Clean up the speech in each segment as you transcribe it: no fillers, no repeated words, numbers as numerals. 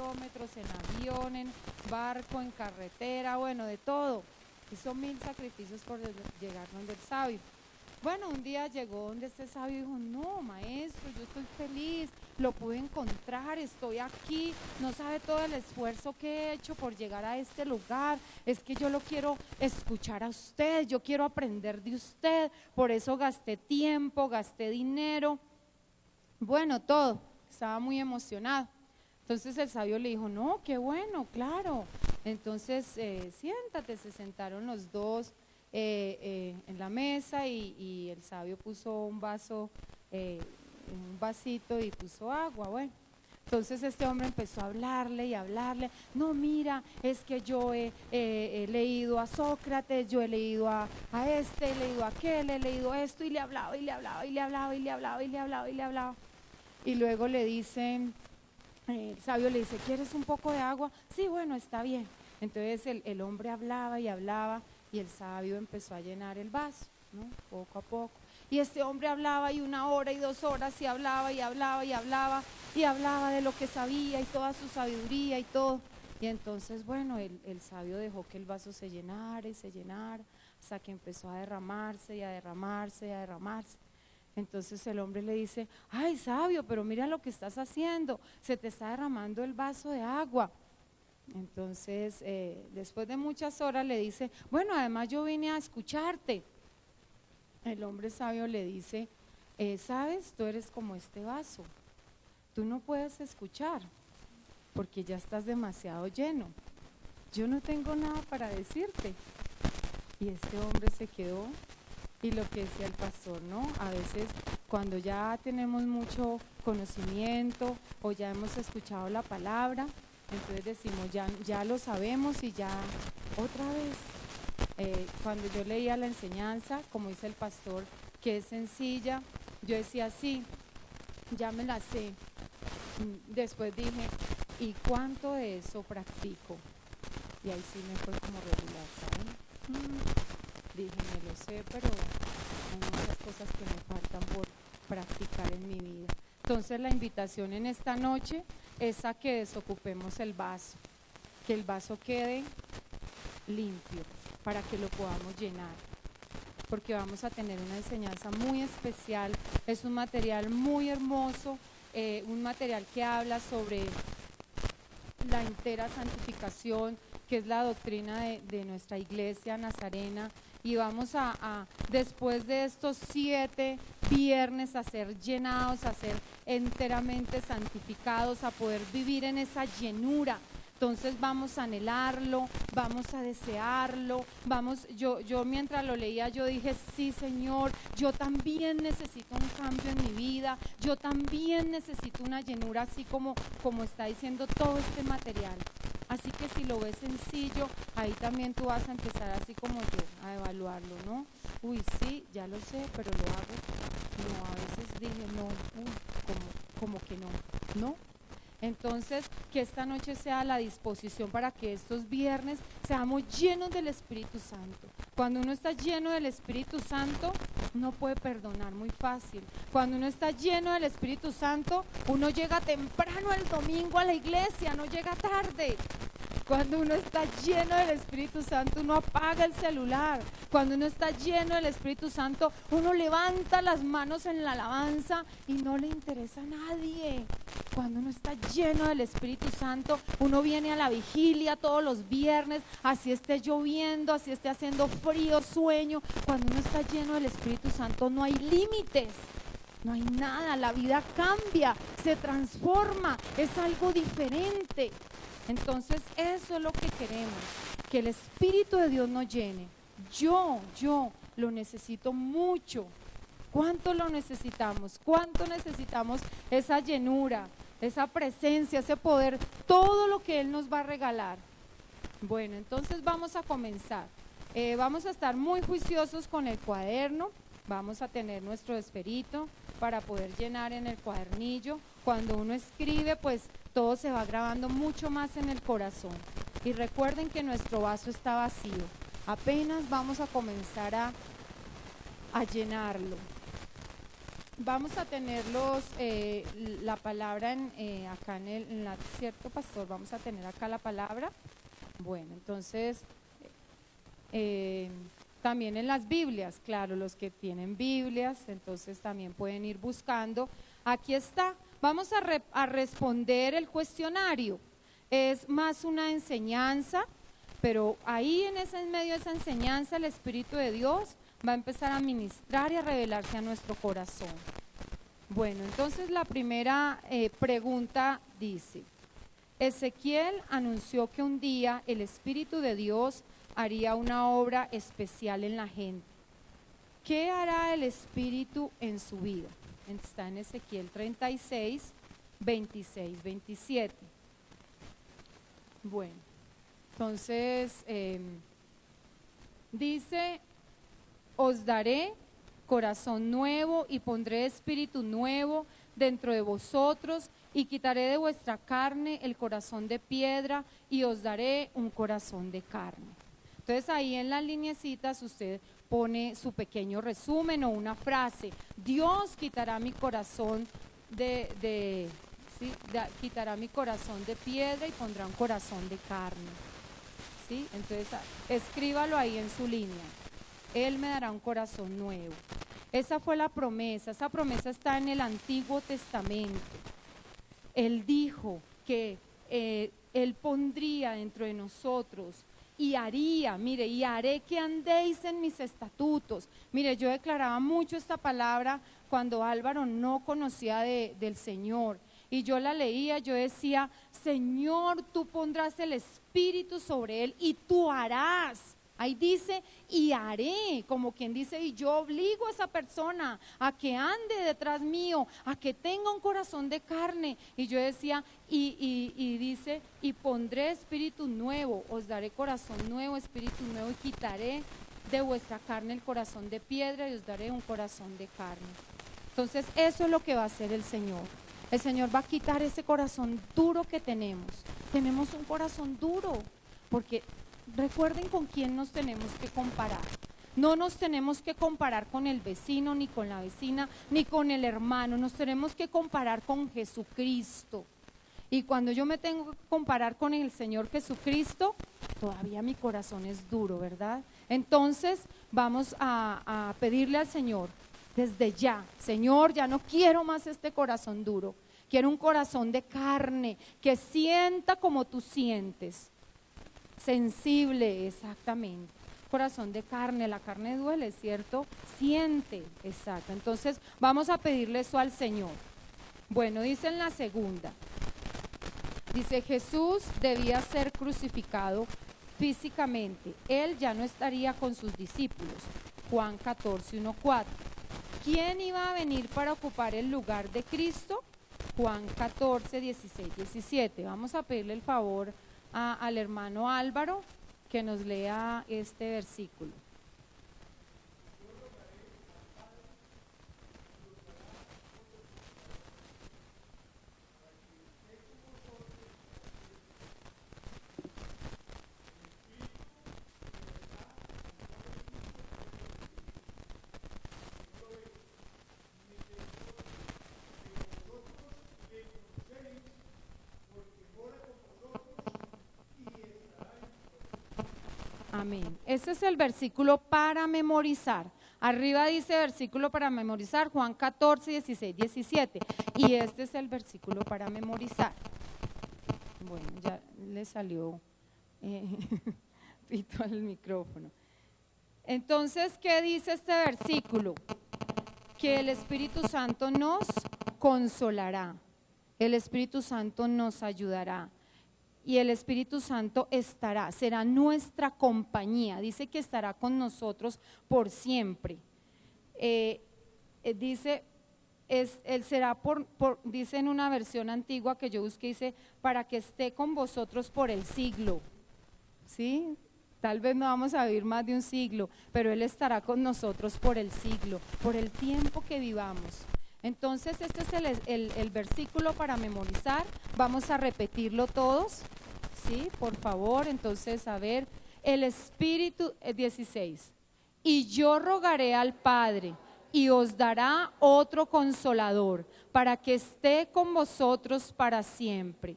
kilómetros en avión, en barco, en carretera, bueno, de todo. Hizo 1000 sacrificios por llegar donde el sabio. Bueno, un día llegó donde este sabio y dijo, no, maestro, yo estoy feliz, lo pude encontrar, estoy aquí, no sabe todo el esfuerzo que he hecho por llegar a este lugar, es que yo lo quiero escuchar a usted, yo quiero aprender de usted, por eso gasté tiempo, gasté dinero, bueno, todo, estaba muy emocionado. Entonces el sabio le dijo, no, qué bueno, claro, entonces siéntate, se sentaron los dos. En la mesa y el sabio puso un vaso, un vasito y puso agua, bueno. Entonces este hombre empezó a hablarle y hablarle, no mira, es que yo he leído a Sócrates, yo he leído a este, he leído a aquel, he leído esto y le hablaba y le hablaba y le hablaba y le hablaba y le hablaba y le hablaba. Y luego le dicen, el sabio le dice, ¿quieres un poco de agua? Sí, bueno, está bien. Entonces el hombre hablaba y hablaba y el sabio empezó a llenar el vaso, ¿no? Poco a poco. Y este hombre hablaba y 1 hora y 2 horas y hablaba y hablaba y hablaba y hablaba de lo que sabía y toda su sabiduría y todo. Y entonces, bueno, el sabio dejó que el vaso se llenara y se llenara hasta que empezó a derramarse y a derramarse y a derramarse. Entonces el hombre le dice, ay sabio, pero mira lo que estás haciendo, se te está derramando el vaso de agua. Entonces después de muchas horas le dice, bueno, además yo vine a escucharte. El hombre sabio le dice, sabes, tú eres como este vaso, tú no puedes escuchar porque ya estás demasiado lleno, yo no tengo nada para decirte. Y este hombre se quedó. Y lo que decía el pastor, ¿no? A veces cuando ya tenemos mucho conocimiento o ya hemos escuchado la palabra, entonces decimos, ya lo sabemos y ya otra vez. Cuando yo leía la enseñanza, como dice el pastor, que es sencilla, yo decía, sí, ya me la sé. Después dije, ¿y cuánto de eso practico? Y ahí sí me fue como regular, ¿saben? Dije, me lo sé, pero hay muchas cosas que me faltan por practicar en mi vida. Entonces la invitación en esta noche es a que desocupemos el vaso, que el vaso quede limpio para que lo podamos llenar, porque vamos a tener una enseñanza muy especial, es un material muy hermoso, un material que habla sobre la entera santificación, que es la doctrina de nuestra iglesia nazarena. Y vamos a después de estos 7 viernes a ser llenados, a ser enteramente santificados, a poder vivir en esa llenura. Entonces vamos a anhelarlo, vamos a desearlo, yo mientras lo leía yo dije, sí Señor, yo también necesito un cambio en mi vida, yo también necesito una llenura así como está diciendo todo este material. Así que si lo ves sencillo, ahí también tú vas a empezar así como yo, a evaluarlo, ¿no? Uy, sí, ya lo sé, pero lo hago. No, a veces dije, no, como que no. Entonces, que esta noche sea la disposición para que estos viernes seamos llenos del Espíritu Santo. Cuando uno está lleno del Espíritu Santo, uno puede perdonar muy fácil. Cuando uno está lleno del Espíritu Santo, uno llega temprano el domingo a la iglesia, no llega tarde. Cuando uno está lleno del Espíritu Santo, uno apaga el celular. Cuando uno está lleno del Espíritu Santo, uno levanta las manos en la alabanza y no le interesa a nadie. Cuando uno está lleno del Espíritu Santo, uno viene a la vigilia todos los viernes, así esté lloviendo, así esté haciendo frío, sueño. Cuando uno está lleno del Espíritu Santo, no hay límites. No hay nada, la vida cambia, se transforma, es algo diferente. Entonces eso es lo que queremos, que el Espíritu de Dios nos llene. Yo lo necesito mucho. ¿Cuánto lo necesitamos? ¿Cuánto necesitamos esa llenura, esa presencia, ese poder, todo lo que Él nos va a regalar? Bueno, entonces vamos a comenzar. Vamos a estar muy juiciosos con el cuaderno. Vamos a tener nuestro esferito para poder llenar en el cuadernillo. Cuando uno escribe, pues todo se va grabando mucho más en el corazón. Y recuerden que nuestro vaso está vacío. Apenas vamos a comenzar a llenarlo. vamos a tener la palabra acá ¿cierto, pastor? Vamos a tener acá la palabra. Bueno, entonces, también en las Biblias, claro, los que tienen Biblias, entonces también pueden ir buscando. Aquí está, vamos a responder el cuestionario. Es más una enseñanza, pero ahí en medio de esa enseñanza el Espíritu de Dios va a empezar a ministrar y a revelarse a nuestro corazón. Bueno, entonces la primera pregunta dice: Ezequiel anunció que un día el Espíritu de Dios haría una obra especial en la gente. ¿Qué hará el Espíritu en su vida? Está en Ezequiel 36, 26, 27. Bueno, entonces dice: os daré corazón nuevo y pondré espíritu nuevo dentro de vosotros y quitaré de vuestra carne el corazón de piedra y os daré un corazón de carne. Entonces ahí en las lineecitas usted pone su pequeño resumen o una frase: Dios quitará mi corazón quitará mi corazón de piedra y pondrá un corazón de carne. ¿Sí? Entonces escríbalo ahí en su línea: Él me dará un corazón nuevo. Esa fue la promesa, esa promesa está en el Antiguo Testamento. Él dijo que Él pondría dentro de nosotros y haría, mire, y haré que andéis en mis estatutos. Mire, yo declaraba mucho esta palabra cuando Álvaro no conocía del Señor. Y yo la leía, yo decía: Señor, tú pondrás el Espíritu sobre él y tú harás. Ahí dice: y haré, como quien dice, y yo obligo a esa persona a que ande detrás mío, a que tenga un corazón de carne. Y yo decía, y dice: y pondré espíritu nuevo, os daré corazón nuevo, espíritu nuevo, y quitaré de vuestra carne el corazón de piedra y os daré un corazón de carne. Entonces eso es lo que va a hacer el Señor. El Señor va a quitar ese corazón duro que tenemos. Tenemos un corazón duro, porque recuerden con quién nos tenemos que comparar. No nos tenemos que comparar con el vecino, ni con la vecina, ni con el hermano. Nos tenemos que comparar con Jesucristo. Y cuando yo me tengo que comparar con el Señor Jesucristo, todavía mi corazón es duro, ¿verdad? Entonces vamos a pedirle al Señor desde ya: Señor, ya no quiero más este corazón duro. Quiero un corazón de carne, que sienta como tú sientes. Sensible, exactamente. Corazón de carne, la carne duele, ¿cierto? Siente, exacto. Entonces vamos a pedirle eso al Señor. Bueno, dice en la segunda, dice: Jesús debía ser crucificado físicamente. Él ya no estaría con sus discípulos. Juan 14, 1, 4. ¿Quién iba a venir para ocupar el lugar de Cristo? Juan 14, 16, 17. Vamos a pedirle el favor al hermano Álvaro que nos lea este versículo. Amén. Ese es el versículo para memorizar. Arriba dice versículo para memorizar, Juan 14, 16, 17. Y este es el versículo para memorizar. Bueno, ya le salió pito al micrófono. Entonces, ¿qué dice este versículo? Que el Espíritu Santo nos consolará, el Espíritu Santo nos ayudará. Y el Espíritu Santo será nuestra compañía. Dice que estará con nosotros por siempre. Dice, él será dice en una versión antigua que yo busqué, dice: para que esté con vosotros por el siglo. ¿Sí? Tal vez no vamos a vivir más de un siglo, pero Él estará con nosotros por el siglo, por el tiempo que vivamos. Entonces este es el versículo para memorizar. Vamos a repetirlo todos, ¿sí? Por favor. Entonces, a ver, el Espíritu 16. Y yo rogaré al Padre y os dará otro consolador para que esté con vosotros para siempre.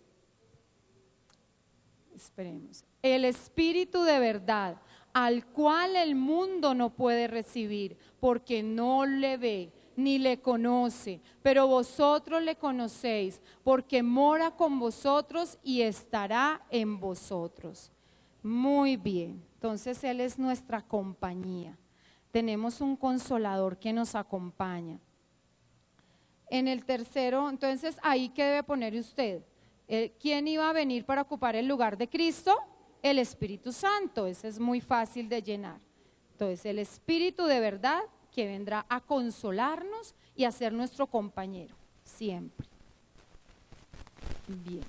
Esperemos. El Espíritu de verdad, al cual el mundo no puede recibir, porque no le ve ni le conoce, pero vosotros le conocéis, porque mora con vosotros y estará en vosotros. Muy bien, entonces Él es nuestra compañía. Tenemos un consolador que nos acompaña. En el tercero, entonces ahí que debe poner usted, ¿quién iba a venir para ocupar el lugar de Cristo? El Espíritu Santo, ese es muy fácil de llenar. Entonces el Espíritu de verdad que vendrá a consolarnos y a ser nuestro compañero, siempre. Bien.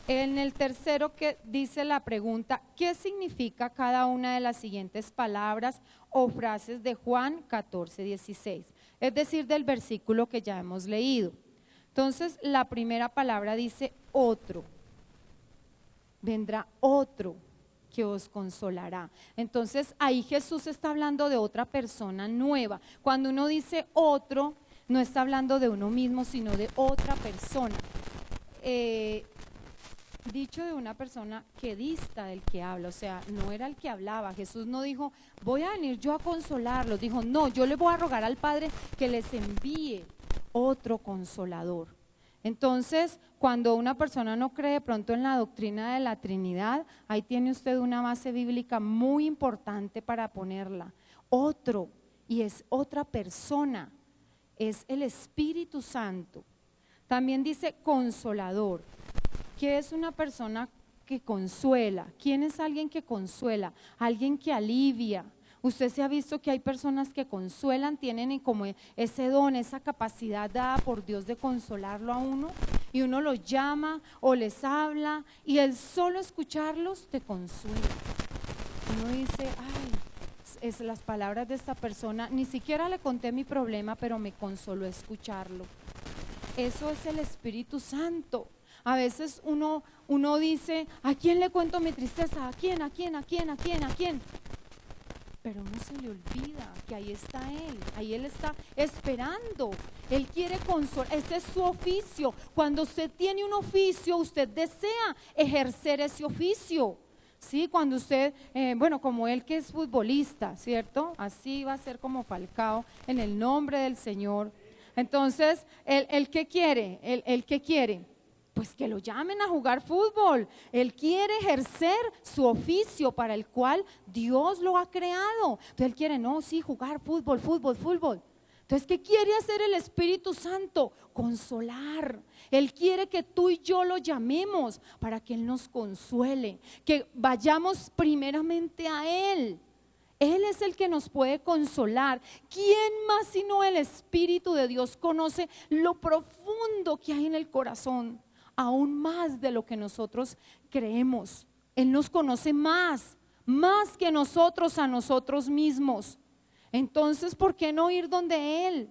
En el tercero que dice la pregunta, ¿qué significa cada una de las siguientes palabras o frases de Juan 14:16? Es decir, del versículo que ya hemos leído. Entonces, la primera palabra dice otro. Vendrá otro que os consolará. Entonces, ahí Jesús está hablando de otra persona nueva. Cuando uno dice otro, no está hablando de uno mismo, sino de otra persona. Dicho de una persona que dista del que habla, o sea, no era el que hablaba. Jesús no dijo, voy a venir yo a consolarlos. Dijo, no, yo le voy a rogar al Padre que les envíe otro consolador. Entonces, cuando una persona no cree pronto en la doctrina de la Trinidad, ahí tiene usted una base bíblica muy importante para ponerla. Otro, y es otra persona, es el Espíritu Santo. También dice consolador. ¿Qué es una persona que consuela? ¿Quién es alguien que consuela? Alguien que alivia. Usted se ha visto que hay personas que consuelan, tienen como ese don, esa capacidad dada por Dios de consolarlo a uno, y uno los llama o les habla y el solo escucharlos te consuela. Uno dice, ay, es las palabras de esta persona, ni siquiera le conté mi problema, pero me consoló escucharlo. Eso es el Espíritu Santo. A veces uno dice, ¿a quién le cuento mi tristeza? ¿A quién? ¿A quién? ¿A quién? ¿A quién? ¿A quién? Pero no se le olvida que ahí está Él, ahí Él está esperando. Él quiere consolar, ese es su oficio. Cuando usted tiene un oficio, usted desea ejercer ese oficio. Sí, cuando usted, bueno, como él que es futbolista, ¿cierto? Así va a ser como Falcao, en el nombre del Señor. Entonces, ¿el qué quiere? ¿El qué quiere? Pues que lo llamen a jugar fútbol. Él quiere ejercer su oficio para el cual Dios lo ha creado. Entonces él quiere, no, sí, jugar fútbol. Entonces, ¿qué quiere hacer el Espíritu Santo? Consolar. Él quiere que tú y yo lo llamemos para que Él nos consuele, que vayamos primeramente a Él. Él es el que nos puede consolar. ¿Quién más sino el Espíritu de Dios conoce lo profundo que hay en el corazón? Aún más de lo que nosotros creemos. Él nos conoce más que nosotros a nosotros mismos. Entonces, ¿por qué no ir donde Él?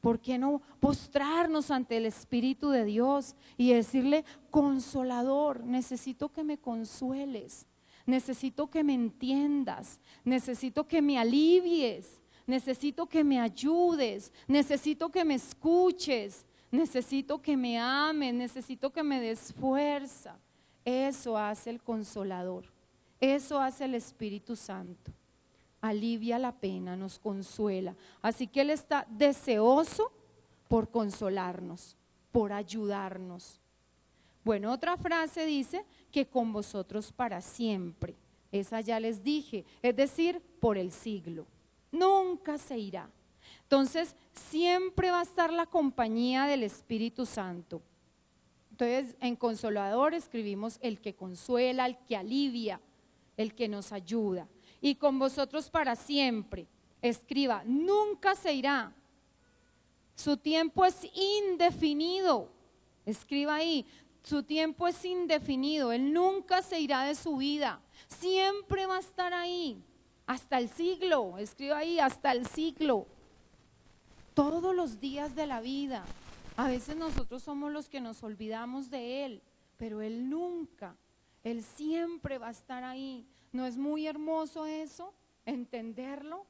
¿Por qué no postrarnos ante el Espíritu de Dios y decirle, consolador, necesito que me consueles, necesito que me entiendas, necesito que me alivies, necesito que me ayudes, necesito que me escuches, necesito que me ames, necesito que me des fuerza? Eso hace el consolador, eso hace el Espíritu Santo. Alivia la pena, nos consuela. Así que Él está deseoso por consolarnos, por ayudarnos. Bueno, otra frase dice que con vosotros para siempre. Esa ya les dije, es decir, por el siglo. Nunca se irá. Entonces, siempre va a estar la compañía del Espíritu Santo. Entonces, en consolador escribimos el que consuela, el que alivia, el que nos ayuda. Y con vosotros para siempre. Escriba, nunca se irá. Su tiempo es indefinido. Escriba ahí, su tiempo es indefinido. Él nunca se irá de su vida. Siempre va a estar ahí. Hasta el siglo. Escriba ahí, hasta el siglo. Todos los días de la vida. A veces nosotros somos los que nos olvidamos de Él, pero Él nunca. Él siempre va a estar ahí. ¿No es muy hermoso eso? Entenderlo.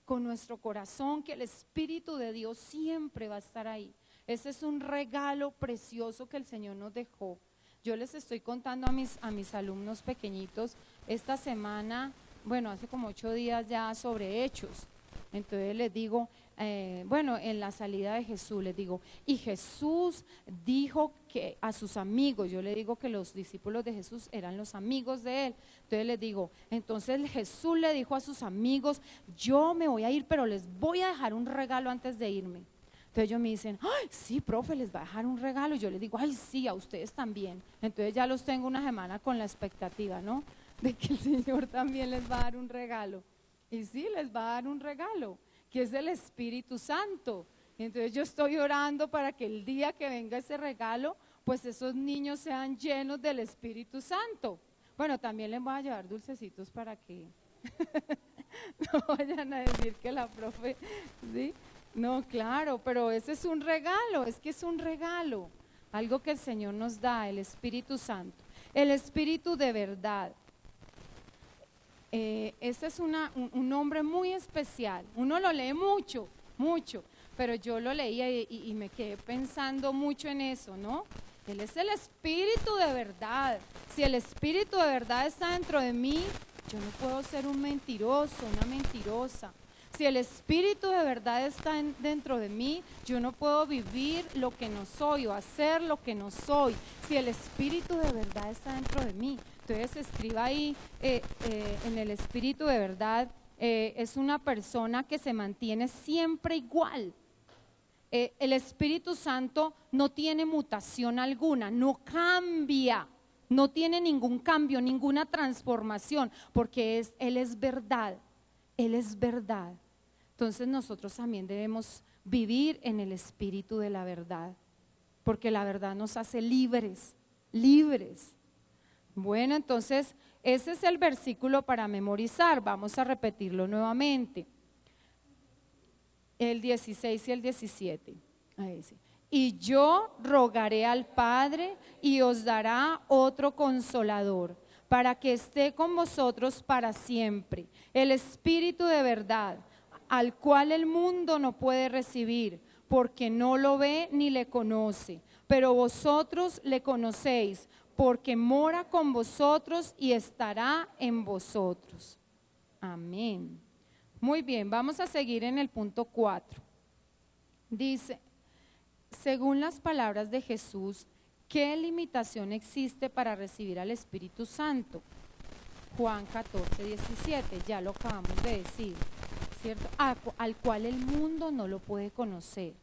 con nuestro corazón, que el Espíritu de Dios siempre va a estar ahí. Ese es un regalo precioso que el Señor nos dejó. Yo les estoy contando a mis alumnos pequeñitos esta semana, bueno, hace como 8 días ya, sobre Hechos. Entonces les digo, en la salida de Jesús les digo, y Jesús dijo que a sus amigos, yo le digo que los discípulos de Jesús eran los amigos de él. Entonces les digo, entonces Jesús le dijo a sus amigos, yo me voy a ir, pero les voy a dejar un regalo antes de irme. Entonces ellos me dicen, ay, sí, profe, les va a dejar un regalo. Yo les digo, ay, sí, a ustedes también. Entonces ya los tengo una semana con la expectativa, ¿no? De que el Señor también les va a dar un regalo. Y sí, les va a dar un regalo, que es el Espíritu Santo. Entonces yo estoy orando para que el día que venga ese regalo, pues esos niños sean llenos del Espíritu Santo. Bueno, también les voy a llevar dulcecitos para que no vayan a decir que la profe, ¿sí? No, claro, pero ese es un regalo, es que es un regalo, algo que el Señor nos da, el Espíritu Santo, el Espíritu de verdad. Este es un nombre muy especial, uno lo lee mucho, pero yo lo leía y me quedé pensando mucho en eso, ¿no? Él es el Espíritu de verdad. Si el Espíritu de verdad está dentro de mí, yo no puedo ser un mentiroso, una mentirosa. Si el Espíritu de verdad está dentro de mí, yo no puedo vivir lo que no soy o hacer lo que no soy. Si el Espíritu de verdad está dentro de mí. Entonces escriba ahí, en el Espíritu de verdad, es una persona que se mantiene siempre igual. El Espíritu Santo no tiene mutación alguna, no cambia, no tiene ningún cambio, ninguna transformación, porque Él es verdad, Él es verdad. Entonces nosotros también debemos vivir en el Espíritu de la verdad, porque la verdad nos hace libres, libres. Bueno, entonces ese es el versículo para memorizar, vamos a repetirlo nuevamente. El 16 y el 17. Ahí dice, y yo rogaré al Padre y os dará otro consolador, para que esté con vosotros para siempre, el Espíritu de verdad, al cual el mundo no puede recibir, porque no lo ve ni le conoce, pero vosotros le conocéis, porque mora con vosotros y estará en vosotros. Amén. Muy bien, vamos a seguir en el punto 4. Dice, según las palabras de Jesús, ¿qué limitación existe para recibir al Espíritu Santo? Juan 14, 17, ya lo acabamos de decir, ¿cierto? Al cual el mundo no lo puede conocer,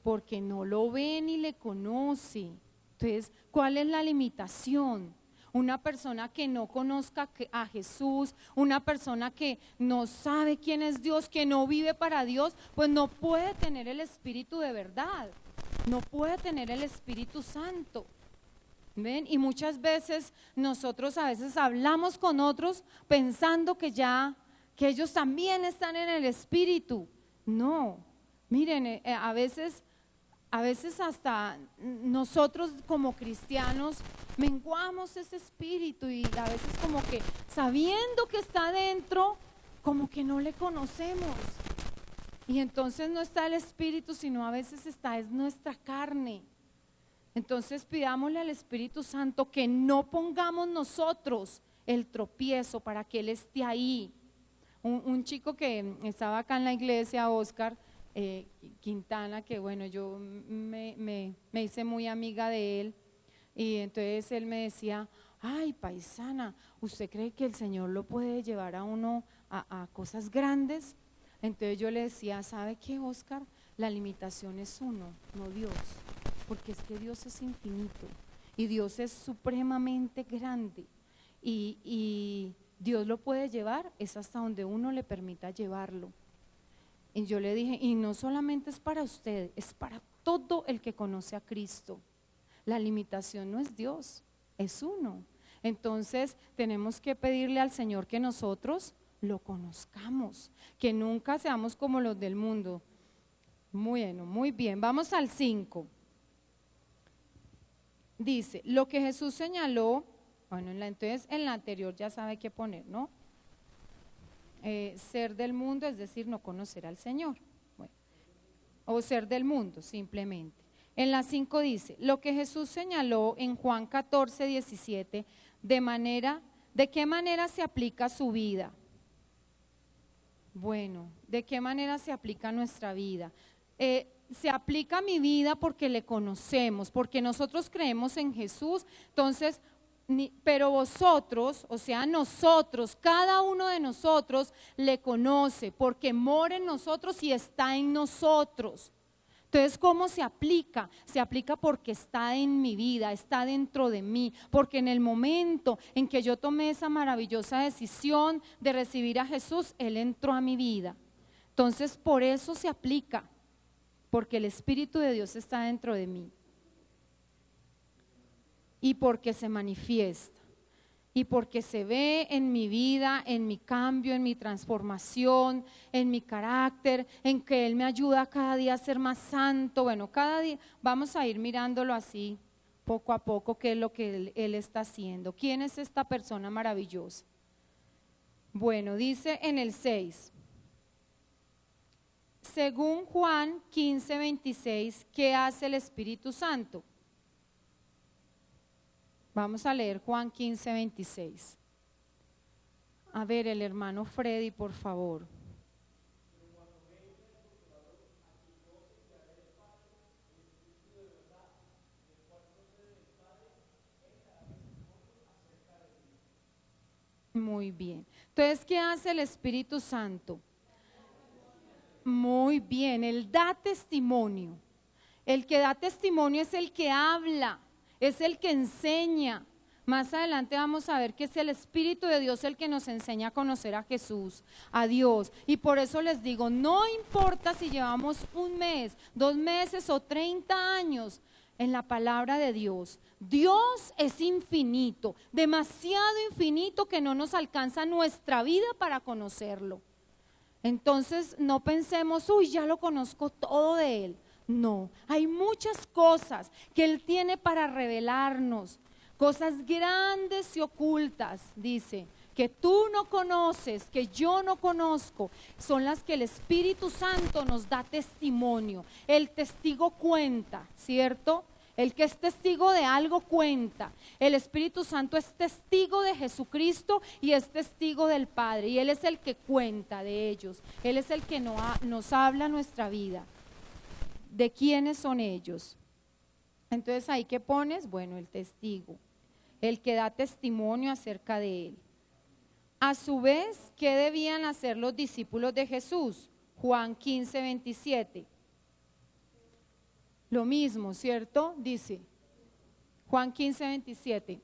porque no lo ve ni le conoce. Entonces, ¿cuál es la limitación? Una persona que no conozca a Jesús, una persona que no sabe quién es Dios, que no vive para Dios, pues no puede tener el Espíritu de verdad, no puede tener el Espíritu Santo. ¿Ven? Y muchas veces nosotros a veces hablamos con otros pensando que ellos también están en el Espíritu. No, miren, a veces hasta nosotros como cristianos menguamos ese espíritu y a veces como que sabiendo que está dentro, como que no le conocemos. Y entonces no está el espíritu, sino a veces es nuestra carne. Entonces pidámosle al Espíritu Santo que no pongamos nosotros el tropiezo para que Él esté ahí. Un chico que estaba acá en la iglesia, Oscar Quintana, que bueno, yo me hice muy amiga de él, y entonces él me decía, ay paisana, ¿usted cree que el Señor lo puede llevar a uno a cosas grandes? Entonces yo le decía, ¿sabe qué, Oscar? La limitación es uno, no Dios, porque es que Dios es infinito y Dios es supremamente grande y Dios lo puede llevar, es hasta donde uno le permita llevarlo. Y yo le dije, y no solamente es para usted, es para todo el que conoce a Cristo. La limitación no es Dios, es uno. Entonces tenemos que pedirle al Señor que nosotros lo conozcamos, que nunca seamos como los del mundo. Bueno, muy bien, vamos al 5. Dice, lo que Jesús señaló, bueno, entonces en la anterior ya sabe qué poner, ¿no? ser del mundo, es decir, no conocer al Señor. Bueno, o ser del mundo, simplemente. En la 5 dice, lo que Jesús señaló en Juan 14, 17, ¿de qué manera se aplica a su vida? Bueno, ¿de qué manera se aplica a nuestra vida? Se aplica a mi vida porque le conocemos, porque nosotros creemos en Jesús, entonces, pero vosotros, o sea, nosotros, cada uno de nosotros le conoce, porque mora en nosotros y está en nosotros. Entonces, ¿cómo se aplica? Se aplica porque está en mi vida, está dentro de mí, porque en el momento en que yo tomé esa maravillosa decisión de recibir a Jesús, Él entró a mi vida. Entonces, por eso se aplica, porque el Espíritu de Dios está dentro de mí y porque se manifiesta. Y porque se ve en mi vida, en mi cambio, en mi transformación, en mi carácter, en que Él me ayuda cada día a ser más santo. Bueno, cada día vamos a ir mirándolo así, poco a poco, qué es lo que Él está haciendo. ¿Quién es esta persona maravillosa? Bueno, dice en el 6, según Juan 15, 26, ¿qué hace el Espíritu Santo? Vamos a leer Juan 15, 26. A ver, el hermano Freddy, por favor. Muy bien. Entonces, ¿qué hace el Espíritu Santo? Muy bien, Él da testimonio. El que da testimonio es el que habla. Es el que enseña. Más adelante vamos a ver que es el Espíritu de Dios el que nos enseña a conocer a Jesús, a Dios. Y por eso les digo, no importa si llevamos 1 mes, 2 meses o 30 años en la palabra de Dios. Dios es infinito, demasiado infinito que no nos alcanza nuestra vida para conocerlo. Entonces no pensemos, uy, ya lo conozco todo de Él. No, hay muchas cosas que Él tiene para revelarnos, cosas grandes y ocultas, dice, que tú no conoces, que yo no conozco, son las que el Espíritu Santo nos da testimonio. El testigo cuenta, ¿cierto? El que es testigo de algo cuenta. El Espíritu Santo es testigo de Jesucristo y es testigo del Padre, y Él es el que cuenta de ellos. Él es el que nos habla nuestra vida. ¿De quiénes son ellos? Entonces, ¿ahí qué pones? Bueno, el testigo, el que da testimonio acerca de Él. A su vez, ¿qué debían hacer los discípulos de Jesús? Juan 15, 27. Lo mismo, ¿cierto? Dice, Juan 15, 27.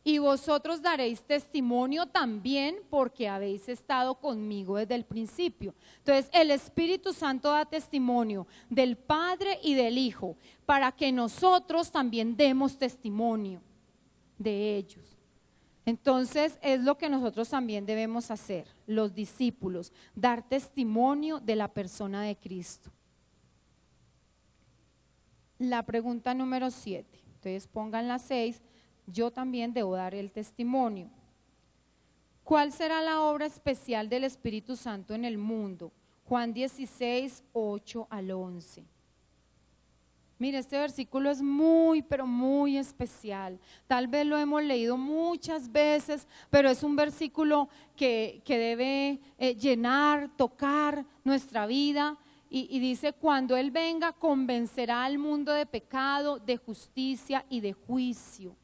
Y vosotros daréis testimonio también porque habéis estado conmigo desde el principio. Entonces, el Espíritu Santo da testimonio del Padre y del Hijo para que nosotros también demos testimonio de ellos. Entonces, es lo que nosotros también debemos hacer, los discípulos, dar testimonio de la persona de Cristo. La pregunta número 7. Entonces, pongan la 6. Yo también debo dar el testimonio. ¿Cuál será la obra especial del Espíritu Santo en el mundo? Juan 16, 8 al 11. Mire, este versículo es muy, pero muy especial. Tal vez lo hemos leído muchas veces, pero es un versículo que debe llenar, tocar nuestra vida. Y dice, cuando Él venga, convencerá al mundo de pecado, de justicia y de juicio.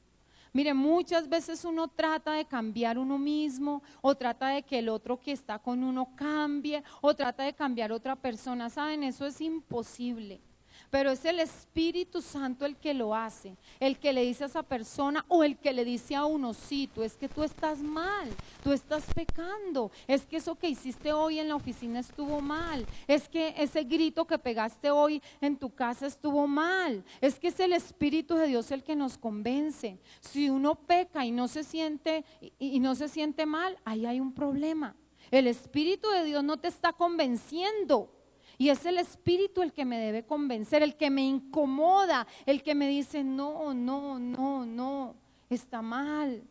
Mire, muchas veces uno trata de cambiar uno mismo, o trata de que el otro que está con uno cambie, o trata de cambiar otra persona. ¿Saben? Eso es imposible. Pero es el Espíritu Santo el que lo hace, el que le dice a esa persona, o el que le dice a uno, sí, es que tú estás mal, tú estás pecando, es que eso que hiciste hoy en la oficina estuvo mal, es que ese grito que pegaste hoy en tu casa estuvo mal, es que es el Espíritu de Dios el que nos convence. Si uno peca y no se siente mal, ahí hay un problema. El Espíritu de Dios no te está convenciendo. Y es el Espíritu el que me debe convencer, el que me incomoda, el que me dice, no, está mal.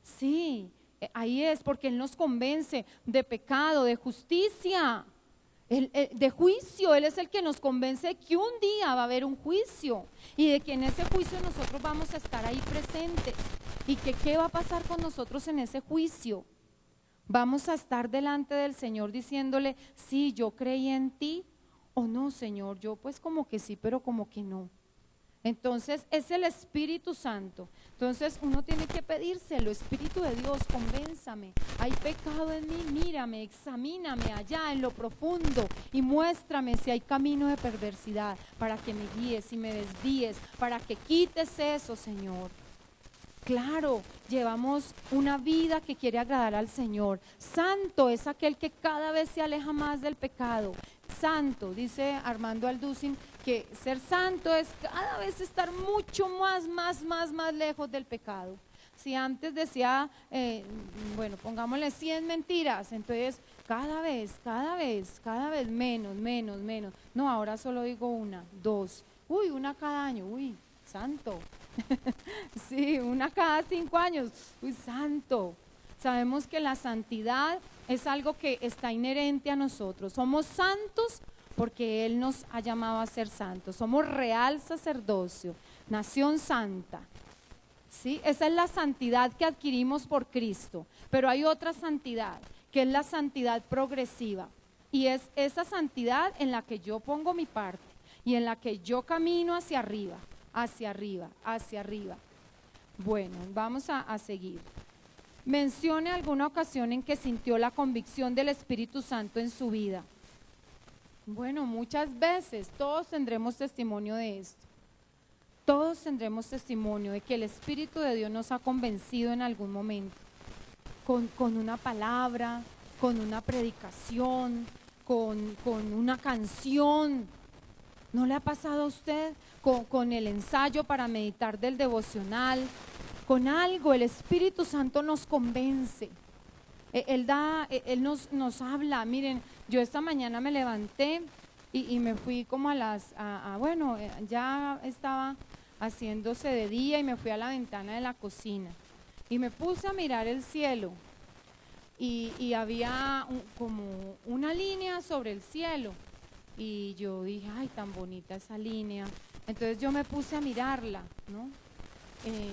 Sí, Ahí es porque Él nos convence de pecado, de justicia, de juicio. Él es el que nos convence de que un día va a haber un juicio y de que en ese juicio nosotros vamos a estar ahí presentes y que qué va a pasar con nosotros en ese juicio. Vamos a estar delante del Señor diciéndole, sí, yo creí en ti, o no, Señor, yo pues como que sí, pero como que no. Entonces es el Espíritu Santo. Entonces uno tiene que pedírselo: Espíritu de Dios, convénzame, hay pecado en mí, mírame, examíname allá en lo profundo y muéstrame si hay camino de perversidad, para que me guíes y me desvíes, para que quites eso, Señor. Claro, llevamos una vida que quiere agradar al Señor. Santo es aquel que cada vez se aleja más del pecado. Santo, dice Armando Alducin, que ser santo es cada vez estar mucho más lejos del pecado. Si antes decía, bueno, pongámosle 100 mentiras, entonces cada vez menos. No, ahora solo digo una, dos, una cada año, santo. Sí, una cada 5 años, santo. Sabemos que la santidad es algo que está inherente a nosotros. Somos santos porque Él nos ha llamado a ser santos. Somos real sacerdocio, nación santa. ¿Sí? Esa es la santidad que adquirimos por Cristo. Pero hay otra santidad, que es la santidad progresiva. Y es esa santidad en la que yo pongo mi parte y en la que yo camino hacia arriba. Bueno, vamos a seguir. Mencione alguna ocasión en que sintió la convicción del Espíritu Santo en su vida. Bueno, muchas veces, todos tendremos testimonio de esto. Todos tendremos testimonio de que el Espíritu de Dios nos ha convencido en algún momento. Con una palabra, con una predicación, con una canción. ¿No le ha pasado a usted? Con el ensayo para meditar del devocional, con algo, el Espíritu Santo nos convence. Él nos habla. Miren, yo esta mañana me levanté y me fui como ya estaba haciéndose de día y me fui a la ventana de la cocina y me puse a mirar el cielo y había como una línea sobre el cielo. Y yo dije, ay, tan bonita esa línea. Entonces yo me puse a mirarla, ¿no?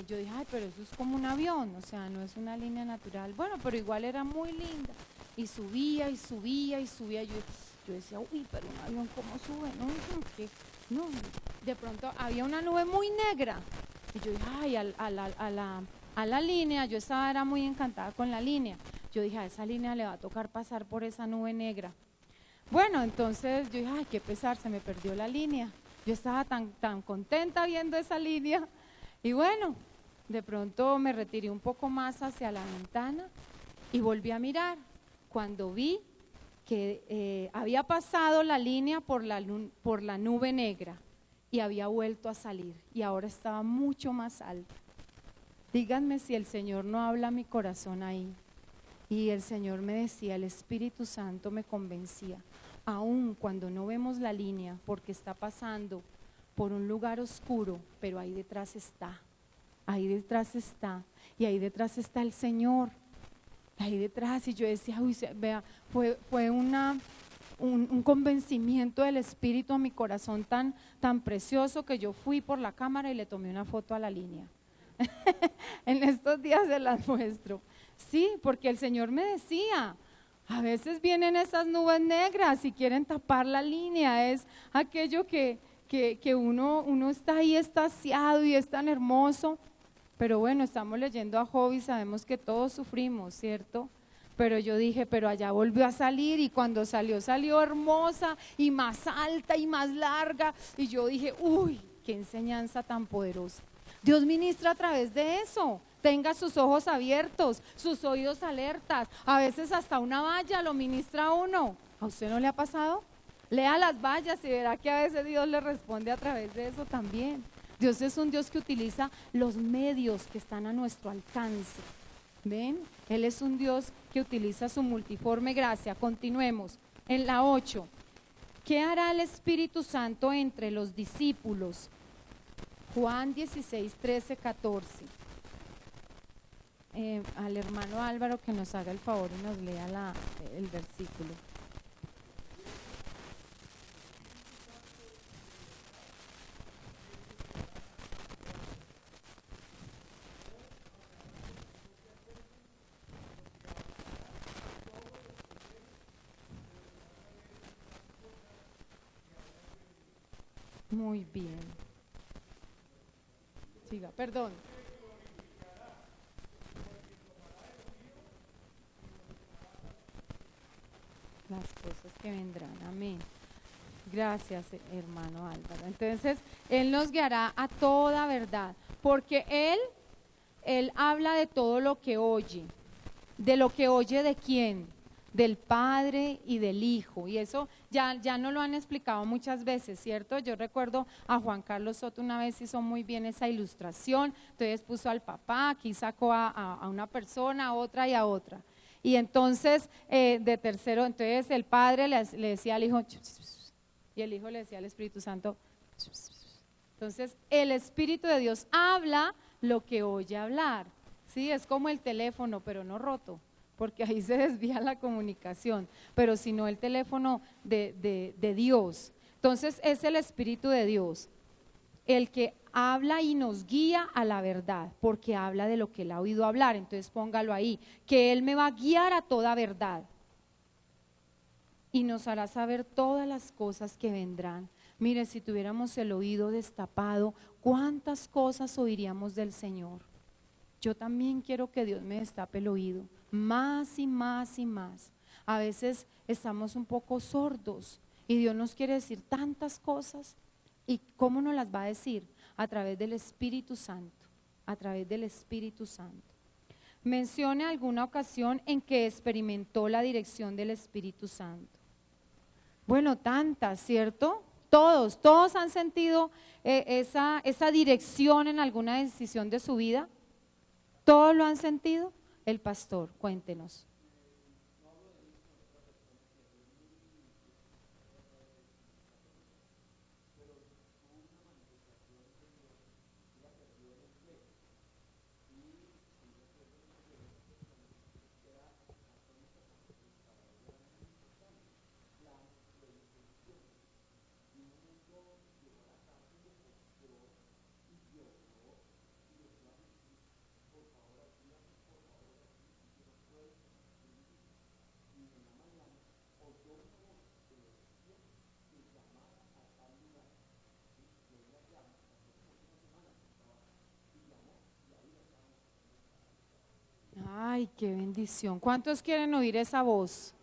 Yo dije, ay, pero eso es como un avión, o sea, no es una línea natural. Bueno, pero igual era muy linda. Y subía. Yo decía, pero un avión, ¿cómo sube? No, de pronto había una nube muy negra. Y yo dije, ay, a la línea, era muy encantada con la línea. Yo dije, a esa línea le va a tocar pasar por esa nube negra. Bueno, entonces yo dije, ay, qué pesar, se me perdió la línea. Yo estaba tan contenta viendo esa línea. Y bueno, de pronto me retiré un poco más hacia la ventana y volví a mirar. Cuando vi que había pasado la línea por la nube negra y había vuelto a salir y ahora estaba mucho más alta. Díganme si el Señor no habla a mi corazón ahí. Y el Señor me decía, el Espíritu Santo me convencía, aun cuando no vemos la línea, porque está pasando por un lugar oscuro, pero ahí detrás está, y ahí detrás está el Señor, ahí detrás. Y yo decía, vea, fue un convencimiento del Espíritu a mi corazón tan precioso, que yo fui por la cámara y le tomé una foto a la línea. En estos días se las muestro. Sí, porque el Señor me decía, a veces vienen esas nubes negras y quieren tapar la línea. Es aquello que uno está ahí extasiado y es tan hermoso. Pero bueno, estamos leyendo a Job y sabemos que todos sufrimos, ¿cierto? Pero yo dije, pero allá volvió a salir, y cuando salió hermosa y más alta y más larga. Y yo dije, qué enseñanza tan poderosa. Dios ministra a través de eso. Tenga sus ojos abiertos, sus oídos alertas. A veces hasta una valla lo ministra a uno. ¿A usted no le ha pasado? Lea las vallas y verá que a veces Dios le responde a través de eso también. Dios es un Dios que utiliza los medios que están a nuestro alcance. ¿Ven? Él es un Dios que utiliza su multiforme gracia. Continuemos. En la 8. ¿Qué hará el Espíritu Santo entre los discípulos? Juan 16, 13, 14. al hermano Álvaro que nos haga el favor y nos lea el versículo. Muy bien. Siga, perdón. Las cosas que vendrán, amén. Gracias, hermano Álvaro. Entonces, Él nos guiará a toda verdad, porque Él habla de todo lo que oye. ¿De lo que oye de quién? Del Padre y del Hijo. Y eso ya nos lo han explicado muchas veces, ¿cierto? Yo recuerdo a Juan Carlos Soto una vez hizo muy bien esa ilustración. Entonces puso al papá, aquí sacó a una persona, a otra y a otra. Y entonces, de tercero, entonces el Padre le decía al Hijo, y el Hijo le decía al Espíritu Santo. Entonces, el Espíritu de Dios habla lo que oye hablar. Sí, es como el teléfono, pero no roto, porque ahí se desvía la comunicación, pero sino el teléfono de Dios. Entonces, es el Espíritu de Dios el que habla y nos guía a la verdad, porque habla de lo que Él ha oído hablar. Entonces póngalo ahí, que Él me va a guiar a toda verdad y nos hará saber todas las cosas que vendrán. Mire, si tuviéramos el oído destapado, ¿cuántas cosas oiríamos del Señor? Yo también quiero que Dios me destape el oído, más y más y más. A veces estamos un poco sordos y Dios nos quiere decir tantas cosas. ¿Y cómo nos las va a decir? A través del Espíritu Santo, a través del Espíritu Santo. Mencione alguna ocasión en que experimentó la dirección del Espíritu Santo. Bueno, tantas, ¿cierto? Todos han sentido esa dirección en alguna decisión de su vida. ¿Todos lo han sentido? El pastor, cuéntenos. Ay, qué bendición. ¿Cuántos quieren oír esa voz?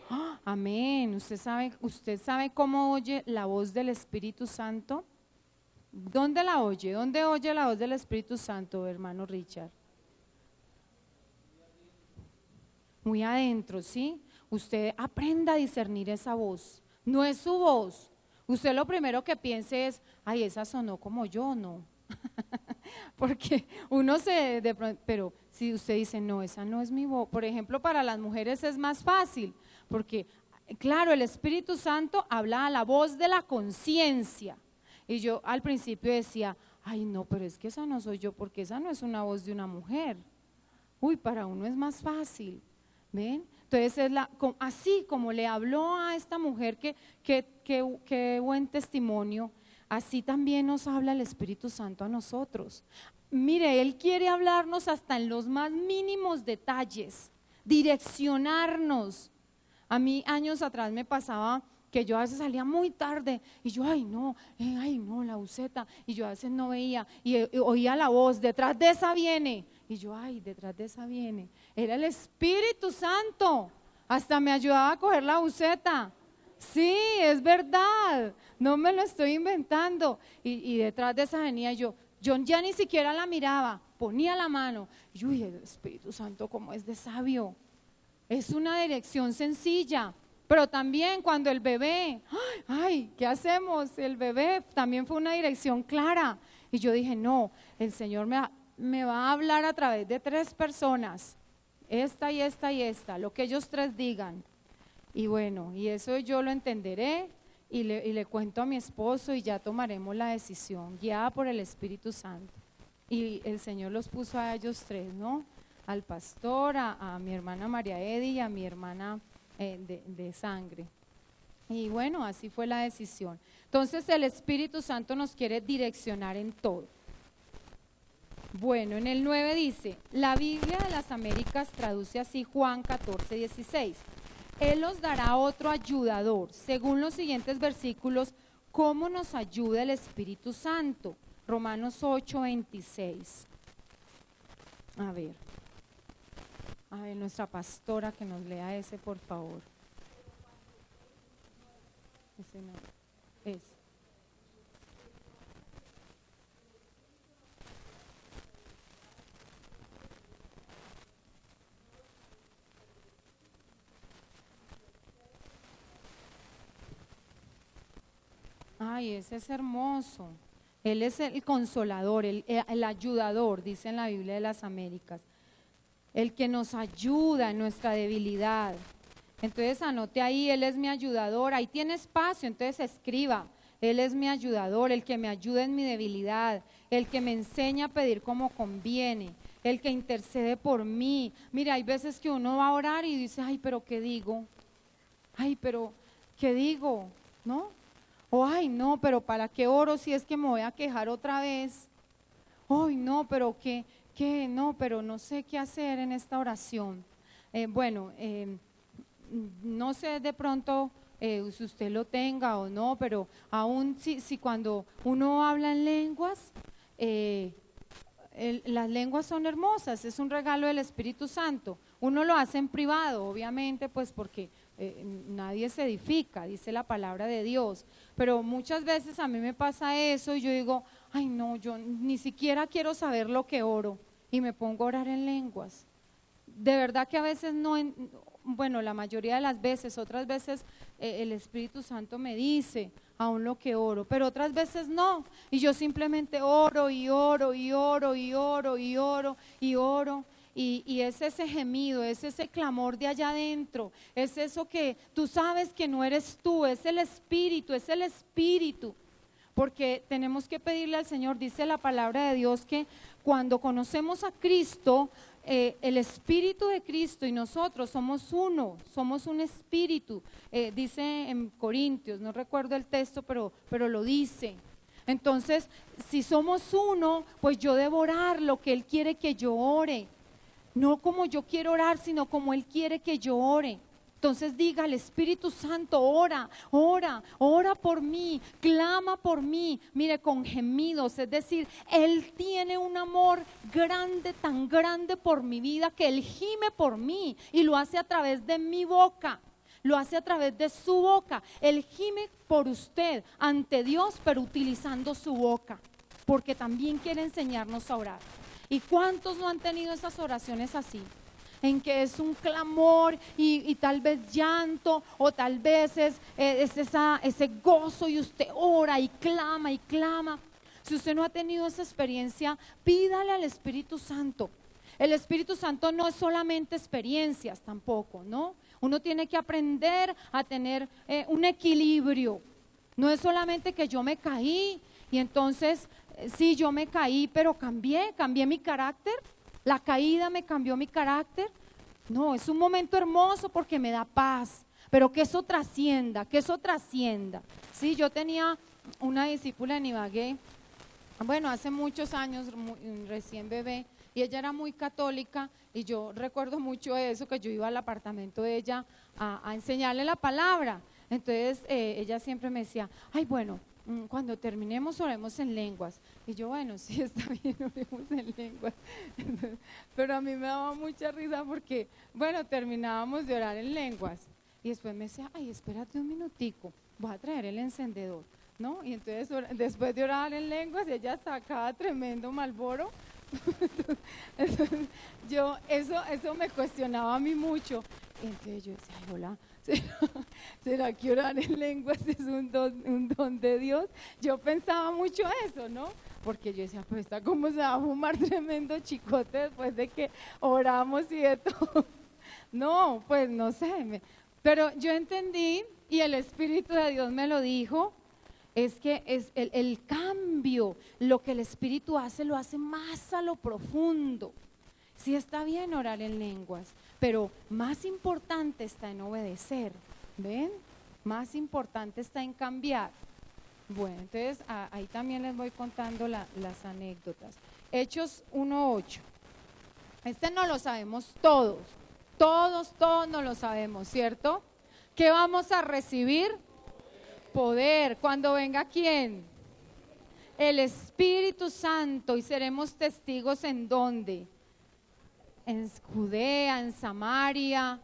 ¡Ah! Amén. ¿Usted sabe cómo oye la voz del Espíritu Santo? ¿Dónde la oye? ¿Dónde oye la voz del Espíritu Santo, hermano Richard? Muy adentro, ¿sí? Usted aprenda a discernir esa voz. No es su voz. Usted lo primero que piense es, ay, esa sonó como yo, no. Porque pero si usted dice, no, esa no es mi voz. Por ejemplo, para las mujeres es más fácil, porque claro, el Espíritu Santo habla a la voz de la conciencia. Y yo al principio decía, ay no, pero es que esa no soy yo, porque esa no es una voz de una mujer. Uy, para uno es más fácil, ¿ven? Entonces así como le habló a esta mujer, que buen testimonio. Así también nos habla el Espíritu Santo a nosotros. Mire, Él quiere hablarnos hasta en los más mínimos detalles, direccionarnos. A mí años atrás me pasaba que yo a veces salía muy tarde y yo, ay no, la buceta, y yo a veces no veía y oía la voz, detrás de esa viene, y yo, ay, detrás de esa viene. Era el Espíritu Santo, hasta me ayudaba a coger la buceta. Sí, es verdad, no me lo estoy inventando. Y detrás de esa venía yo ya ni siquiera la miraba, ponía la mano. Y uy, el Espíritu Santo como es de sabio. Es una dirección sencilla, pero también cuando el bebé, ay, ¿qué hacemos? El bebé también fue una dirección clara. Y yo dije, no, el Señor me va a hablar a través de 3 personas, esta y esta y esta, lo que ellos 3 digan. Y bueno, y eso yo lo entenderé y le cuento a mi esposo y ya tomaremos la decisión, guiada por el Espíritu Santo. Y el Señor los puso a ellos 3, ¿no? al pastor, a mi hermana María Edi y a mi hermana de sangre. Y bueno, así fue la decisión. Entonces el Espíritu Santo nos quiere direccionar en todo. Bueno, en el 9 dice, la Biblia de las Américas traduce así Juan 14:16. Él os dará otro ayudador, según los siguientes versículos, ¿cómo nos ayuda el Espíritu Santo? Romanos 8:26. A ver, nuestra pastora que nos lea ese, por favor. Ese no, es. Ay, ese es hermoso. Él es el consolador, el ayudador, dice en la Biblia de las Américas. El que nos ayuda en nuestra debilidad. Entonces anote ahí, Él es mi ayudador. Ahí tiene espacio, entonces escriba. Él es mi ayudador, el que me ayuda en mi debilidad, el que me enseña a pedir como conviene, el que intercede por mí. Mira, hay veces que uno va a orar y dice, ay, pero ¿qué digo? Ay, pero ¿qué digo? ¿No? O ay, no, pero ¿para qué oro si es que me voy a quejar otra vez? Ay, no, pero ¿qué? No, pero no sé qué hacer en esta oración. No sé de pronto si usted lo tenga o no, pero aún si cuando uno habla en lenguas, las lenguas son hermosas, es un regalo del Espíritu Santo. Uno lo hace en privado, obviamente, pues porque nadie se edifica, dice la palabra de Dios, pero muchas veces a mí me pasa eso y yo digo, ay no, yo ni siquiera quiero saber lo que oro y me pongo a orar en lenguas. De verdad que a veces no, bueno, la mayoría de las veces, otras veces el Espíritu Santo me dice aún lo que oro, pero otras veces no, y yo simplemente oro y oro y oro y oro y oro y oro. Y es ese gemido, es ese clamor de allá adentro, es eso que tú sabes que no eres tú, es el Espíritu, porque tenemos que pedirle al Señor, dice la palabra de Dios que cuando conocemos a Cristo, el Espíritu de Cristo y nosotros somos uno, somos un espíritu, dice en Corintios, no recuerdo el texto, pero lo dice. Entonces, si somos uno, pues yo debo orar lo que Él quiere que yo ore. No como yo quiero orar, sino como Él quiere que yo ore. Entonces diga al Espíritu Santo, ora por mí, clama por mí, mire, con gemidos, es decir, Él tiene un amor grande, tan grande por mi vida, que Él gime por mí y lo hace a través de mi boca, lo hace a través de su boca. Él gime por usted ante Dios, pero utilizando su boca, porque también quiere enseñarnos a orar. ¿Y cuántos no han tenido esas oraciones así? En que es un clamor y tal vez llanto, o tal vez es ese gozo y usted ora y clama y clama. Si usted no ha tenido esa experiencia, pídale al Espíritu Santo. El Espíritu Santo no es solamente experiencias tampoco, ¿no? Uno tiene que aprender a tener un equilibrio. No es solamente que yo me caí y entonces sí, yo me caí, pero cambié mi carácter. La caída me cambió mi carácter. No, es un momento hermoso porque me da paz, pero que eso trascienda, Sí, yo tenía una discípula en Ibagué, bueno, hace muchos años, recién bebé, y ella era muy católica, y yo recuerdo mucho eso, que yo iba al apartamento de ella a enseñarle la palabra. Entonces ella siempre me decía, ay, bueno, cuando terminemos oremos en lenguas. Y yo, bueno, sí, está bien, oremos en lenguas. Entonces, pero a mí me daba mucha risa porque, bueno, terminábamos de orar en lenguas. Y después me decía, ay, espérate un minutico, voy a traer el encendedor, ¿no? Y entonces, después de orar en lenguas, ella sacaba tremendo Marlboro. Entonces, eso me cuestionaba a mí mucho. Entonces yo decía, ay, hola, ¿será que orar en lenguas es un don de Dios? Yo pensaba mucho eso, ¿no? Porque yo decía, pues está como se va a fumar tremendo chicote después de que oramos y de todo. No, pues no sé, pero yo entendí y el Espíritu de Dios me lo dijo. Es que es el cambio, lo que el Espíritu hace, lo hace más a lo profundo. Sí está bien orar en lenguas, pero más importante está en obedecer, ¿ven? Más importante está en cambiar. Bueno, entonces ahí también les voy contando las anécdotas. Hechos 1:8. Este no lo sabemos todos, todos no lo sabemos, ¿cierto? ¿Qué vamos a recibir? Poder. ¿Cuando venga quién? El Espíritu Santo. ¿Y seremos testigos en dónde? En Judea, en Samaria,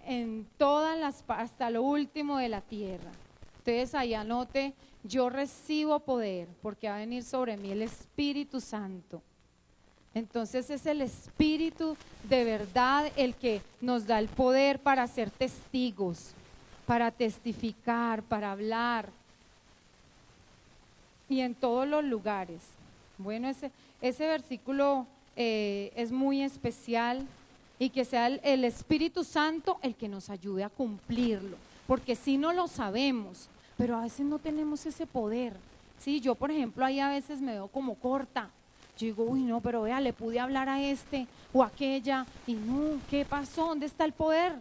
en todas las, hasta lo último de la tierra. Entonces ahí anote, yo recibo poder porque va a venir sobre mí el Espíritu Santo. Entonces es el Espíritu de verdad el que nos da el poder para ser testigos, para testificar, para hablar y en todos los lugares. Bueno, ese versículo es muy especial y que sea el Espíritu Santo el que nos ayude a cumplirlo. Porque sí no lo sabemos, pero a veces no tenemos ese poder. Sí, yo por ejemplo ahí a veces me veo como corta. Yo digo, uy no, pero vea, le pude hablar a este o a aquella y no, ¿qué pasó? ¿Dónde está el poder?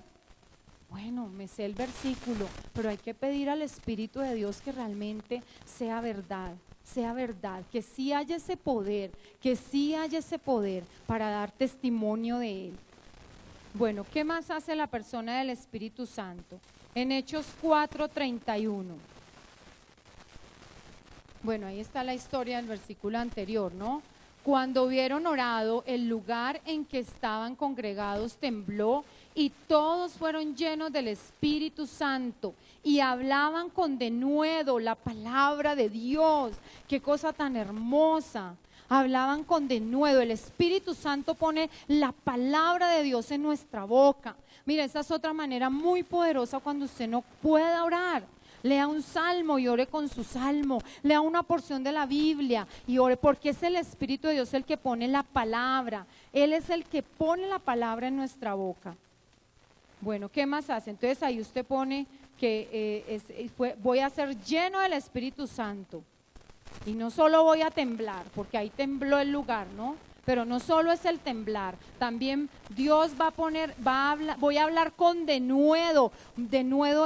Bueno, me sé el versículo, pero hay que pedir al Espíritu de Dios que realmente sea verdad, que sí haya ese poder, para dar testimonio de Él. Bueno, ¿qué más hace la persona del Espíritu Santo? En Hechos 4:31. Bueno, ahí está la historia del versículo anterior, ¿no? Cuando hubieron orado, el lugar en que estaban congregados tembló y todos fueron llenos del Espíritu Santo y hablaban con denuedo la palabra de Dios. Qué cosa tan hermosa. Hablaban con denuedo. El Espíritu Santo pone la palabra de Dios en nuestra boca. Mira, esa es otra manera muy poderosa cuando usted no pueda orar. Lea un salmo y ore con su salmo. Lea una porción de la Biblia y ore, porque es el Espíritu de Dios el que pone la palabra. Él es el que pone la palabra en nuestra boca. Bueno, ¿qué más hace? Entonces ahí usted pone que voy a ser lleno del Espíritu Santo. Y no solo voy a temblar, porque ahí tembló el lugar, ¿no? Pero no solo es el temblar, también Dios voy a hablar con denuedo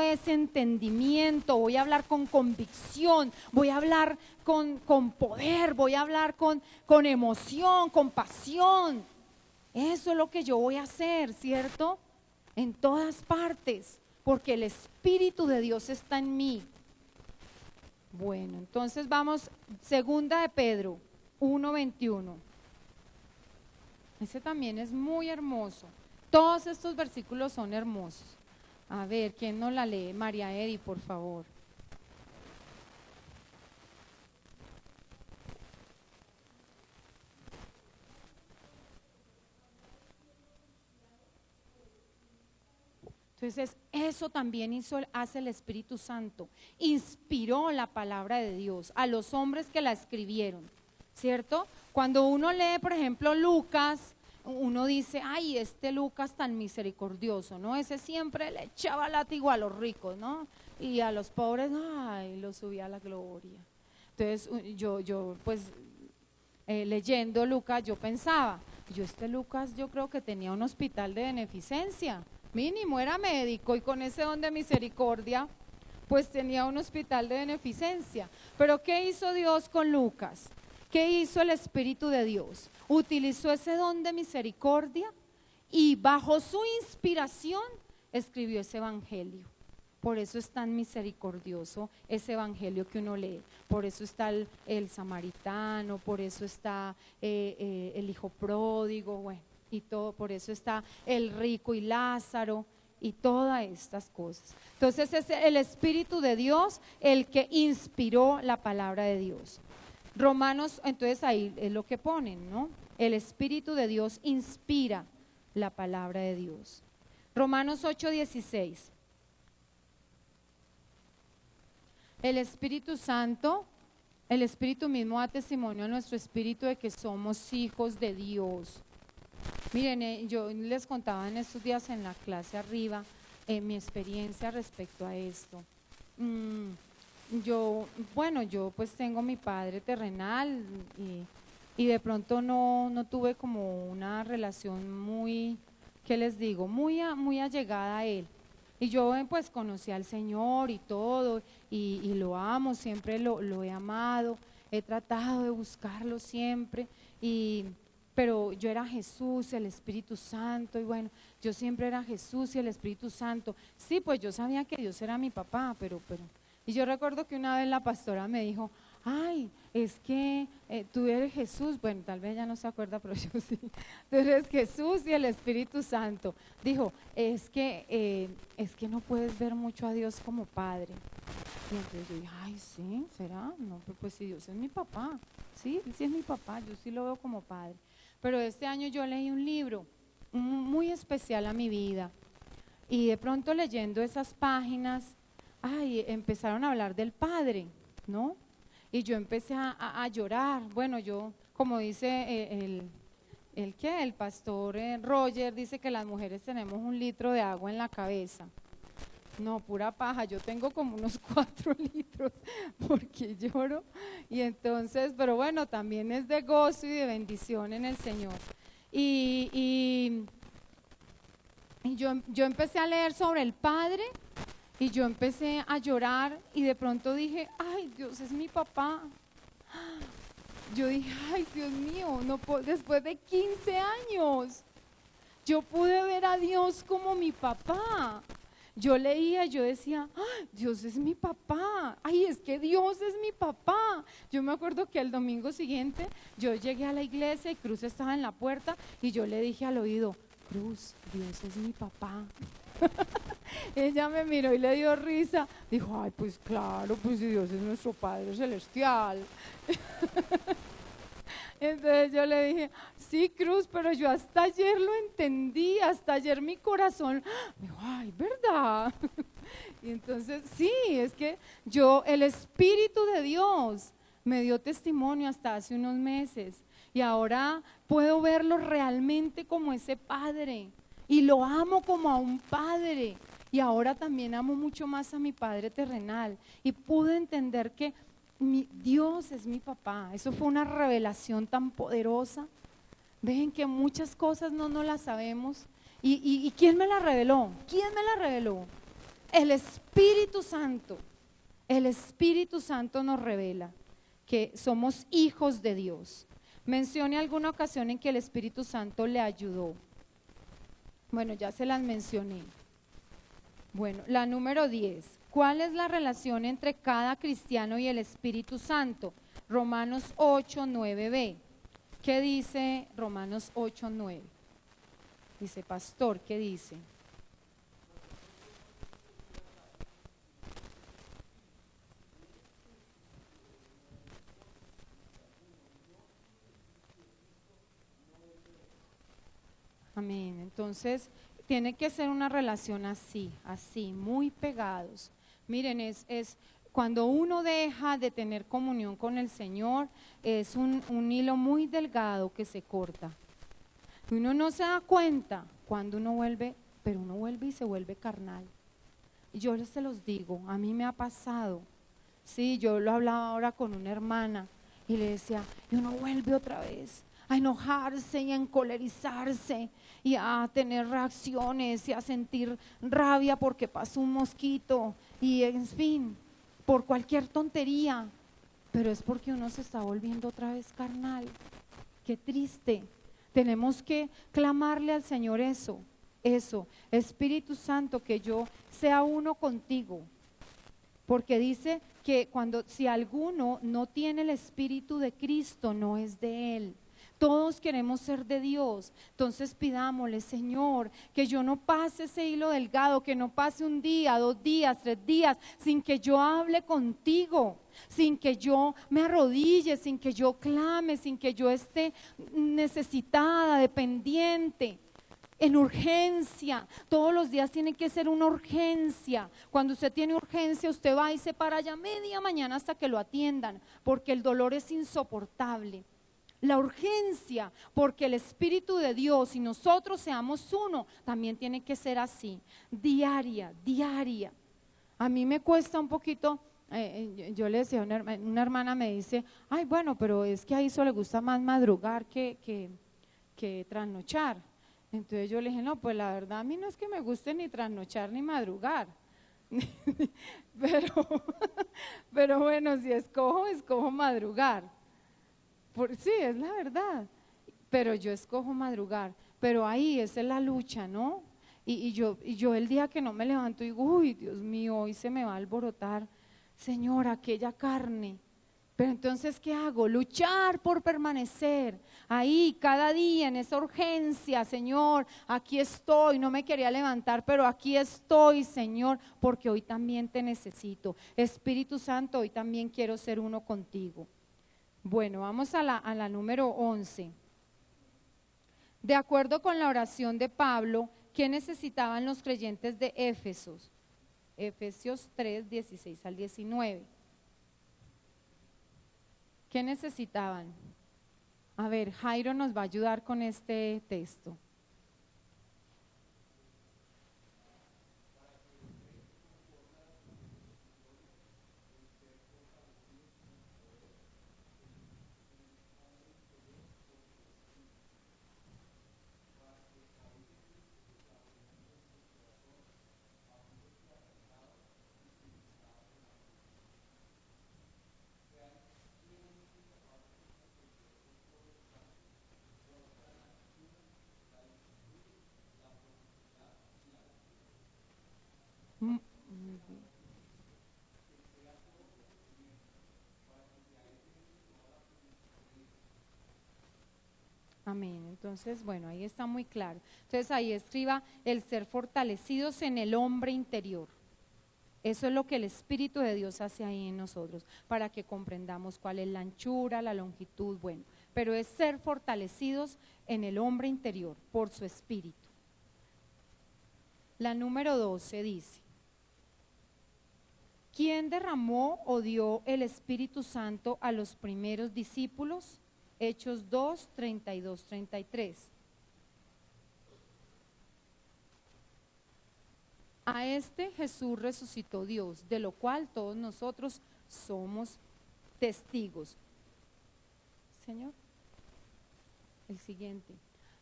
es entendimiento, voy a hablar con convicción, voy a hablar con poder, voy a hablar con emoción, con pasión. Eso es lo que yo voy a hacer, ¿cierto? En todas partes, porque el Espíritu de Dios está en mí. Bueno, entonces vamos, segunda de Pedro 1:21. Ese también es muy hermoso. Todos estos versículos son hermosos. A ver, ¿quién nos la lee? María Edi, por favor. Entonces, eso también hace el Espíritu Santo. Inspiró la palabra de Dios a los hombres que la escribieron, ¿cierto? Cuando uno lee, por ejemplo, Lucas, uno dice, ay, este Lucas tan misericordioso, ¿no? Ese siempre le echaba látigo a los ricos, ¿no? Y a los pobres, ay, los subía a la gloria. Entonces, yo pues, leyendo Lucas, yo pensaba, este Lucas yo creo que tenía un hospital de beneficencia. Mínimo era médico y con ese don de misericordia, pues tenía un hospital de beneficencia. Pero ¿qué hizo Dios con Lucas? ¿Qué hizo el Espíritu de Dios? Utilizó ese don de misericordia y bajo su inspiración escribió ese evangelio. Por eso es tan misericordioso ese evangelio que uno lee. Por eso está el samaritano, por eso está el hijo pródigo, bueno. Y todo, por eso está el rico y Lázaro y todas estas cosas. Entonces es el Espíritu de Dios el que inspiró la palabra de Dios. Romanos, entonces ahí es lo que ponen, ¿no? El Espíritu de Dios inspira la palabra de Dios. Romanos 8:16. El Espíritu Santo, el Espíritu mismo da testimonio a nuestro espíritu de que somos hijos de Dios. Miren, yo les contaba en estos días en la clase arriba mi experiencia respecto a esto. Yo pues tengo mi padre terrenal y de pronto no tuve como una relación muy, ¿qué les digo? Muy allegada a Él. Y yo pues conocí al Señor y todo, y lo amo, siempre lo he amado, he tratado de buscarlo siempre, pero yo era Jesús, el Espíritu Santo, y bueno, yo siempre era Jesús y el Espíritu Santo. Sí, pues yo sabía que Dios era mi papá, y yo recuerdo que una vez la pastora me dijo, ay, es que tú eres Jesús, bueno, tal vez ella no se acuerda, pero yo sí, tú eres Jesús y el Espíritu Santo. Dijo, es que no puedes ver mucho a Dios como Padre. Y entonces yo dije, ay, ¿sí? ¿Será? No, pues si Dios es mi papá, sí, Él sí es mi papá, yo sí lo veo como Padre. Pero este año yo leí un libro muy especial a mi vida, y de pronto leyendo esas páginas, ay, empezaron a hablar del Padre, ¿no? Y yo empecé a llorar. Bueno, yo, como dice el pastor Roger, dice que las mujeres tenemos 1 litro de agua en la cabeza. No, pura paja, yo tengo como unos 4 litros porque lloro. Y entonces, pero bueno, también es de gozo y de bendición en el Señor. Y yo empecé a leer sobre el Padre, y yo empecé a llorar, y de pronto dije, ay, Dios es mi papá. Yo dije, ay, Dios mío, después de 15 años, yo pude ver a Dios como mi papá. Yo leía, yo decía, ¡ay, Dios es mi papá! ¡Ay, es que Dios es mi papá! Yo me acuerdo que el domingo siguiente yo llegué a la iglesia y Cruz estaba en la puerta, y yo le dije al oído, Cruz, Dios es mi papá. Ella me miró y le dio risa. Dijo, ay, pues claro, pues Dios es nuestro Padre Celestial. Entonces yo le dije, sí, Cruz, pero yo hasta ayer lo entendí, hasta ayer mi corazón me dijo, ay, ¿verdad? Y entonces sí, es que el Espíritu de Dios me dio testimonio hasta hace unos meses, y ahora puedo verlo realmente como ese Padre, y lo amo como a un Padre, y ahora también amo mucho más a mi Padre terrenal, y pude entender que Dios es mi papá. Eso fue una revelación tan poderosa. Ven que muchas cosas no las sabemos. ¿Y quién me la reveló? ¿Quién me la reveló? El Espíritu Santo. El Espíritu Santo nos revela que somos hijos de Dios. Mencione alguna ocasión en que el Espíritu Santo le ayudó. Bueno, ya se las mencioné. Bueno, la número 10. ¿Cuál es la relación entre cada cristiano y el Espíritu Santo? Romanos 8, 9b. ¿Qué dice Romanos 8, 9? Dice, pastor, ¿qué dice? Amén. Entonces, tiene que ser una relación así, muy pegados. Miren, es cuando uno deja de tener comunión con el Señor, es un hilo muy delgado que se corta. Uno no se da cuenta cuando uno vuelve, pero uno vuelve y se vuelve carnal. Y yo se los digo, a mí me ha pasado. Sí, yo lo hablaba ahora con una hermana y le decía, y uno vuelve otra vez a enojarse y a encolerizarse y a tener reacciones y a sentir rabia porque pasó un mosquito y en fin, por cualquier tontería, pero es porque uno se está volviendo otra vez carnal. Qué triste. Tenemos que clamarle al Señor eso, Espíritu Santo, que yo sea uno contigo, porque dice que si alguno no tiene el Espíritu de Cristo, no es de Él. Todos queremos ser de Dios, entonces pidámosle, Señor, que yo no pase ese hilo delgado, que no pase 1 día, 2 días, 3 días, sin que yo hable contigo, sin que yo me arrodille, sin que yo clame, sin que yo esté necesitada, dependiente, en urgencia. Todos los días tiene que ser una urgencia. Cuando usted tiene urgencia, usted va y se para allá media mañana hasta que lo atiendan, porque el dolor es insoportable. La urgencia, porque el Espíritu de Dios y nosotros seamos uno, también tiene que ser así, diaria. A mí me cuesta un poquito yo le decía a una hermana me dice, ay, bueno, pero es que a Iso le gusta más madrugar que trasnochar. Entonces yo le dije, no, pues la verdad a mí no es que me guste ni trasnochar ni madrugar. pero, pero bueno, si escojo madrugar. Sí, es la verdad. Pero yo escojo madrugar. Pero ahí esa es la lucha, ¿no? Y yo el día que no me levanto digo, uy, Dios mío, hoy se me va a alborotar, Señor, aquella carne. Pero entonces, ¿qué hago? Luchar por permanecer ahí cada día en esa urgencia, Señor, aquí estoy, no me quería levantar, pero aquí estoy, Señor, porque hoy también te necesito. Espíritu Santo, hoy también quiero ser uno contigo. Bueno, vamos a la número 11. De acuerdo con la oración de Pablo, ¿qué necesitaban los creyentes de Éfeso? Efesios 3, 16 al 19. ¿Qué necesitaban? A ver, Jairo nos va a ayudar con este texto. Amén. Entonces, bueno, ahí está muy claro. Entonces ahí escriba el ser fortalecidos en el hombre interior. Eso es lo que el Espíritu de Dios hace ahí en nosotros, para que comprendamos cuál es la anchura, la longitud, bueno, pero es ser fortalecidos en el hombre interior por su Espíritu. La número 12 dice, ¿quién derramó o dio el Espíritu Santo a los primeros discípulos? Hechos 2, 32, 33. A este Jesús resucitó Dios, de lo cual todos nosotros somos testigos. Señor, el siguiente.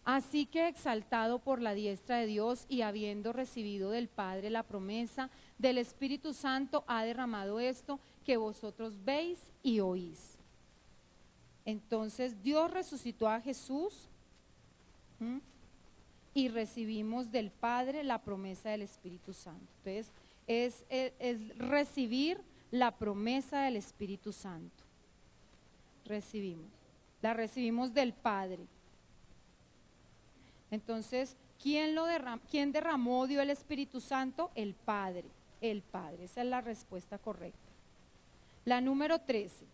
Así que exaltado por la diestra de Dios y habiendo recibido del Padre la promesa del Espíritu Santo, ha derramado esto que vosotros veis y oís. Entonces Dios resucitó a Jesús y recibimos del Padre la promesa del Espíritu Santo. Entonces es recibir la promesa del Espíritu Santo. La recibimos del Padre. Entonces, ¿quién derramó, dio el Espíritu Santo? El Padre, esa es la respuesta correcta. La número 13.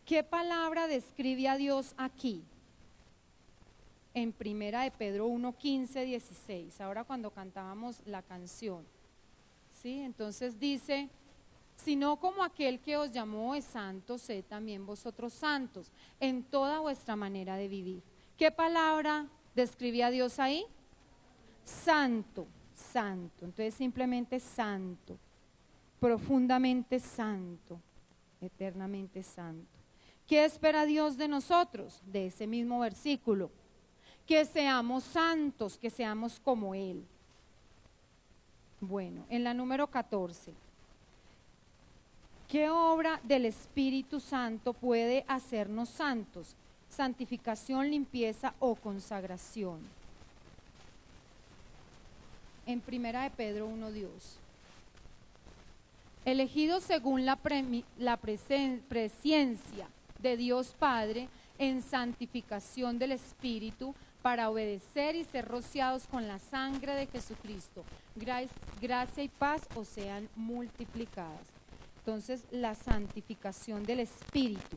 ¿Qué palabra describe a Dios aquí? En primera de Pedro 1, 15, 16, ahora cuando cantábamos la canción, ¿sí? Entonces dice, sino como aquel que os llamó es santo, sed también vosotros santos, en toda vuestra manera de vivir. ¿Qué palabra describe a Dios ahí? Santo, santo, entonces simplemente santo, profundamente santo, eternamente santo. ¿Qué espera Dios de nosotros? De ese mismo versículo, que seamos santos, que seamos como Él. Bueno, en la número 14, ¿qué obra del Espíritu Santo puede hacernos santos? Santificación, limpieza o consagración. En primera de Pedro 1, Dios. Elegidos según la presencia de Dios Padre en santificación del Espíritu para obedecer y ser rociados con la sangre de Jesucristo. Gracia y paz os sean multiplicadas. Entonces, la santificación del Espíritu.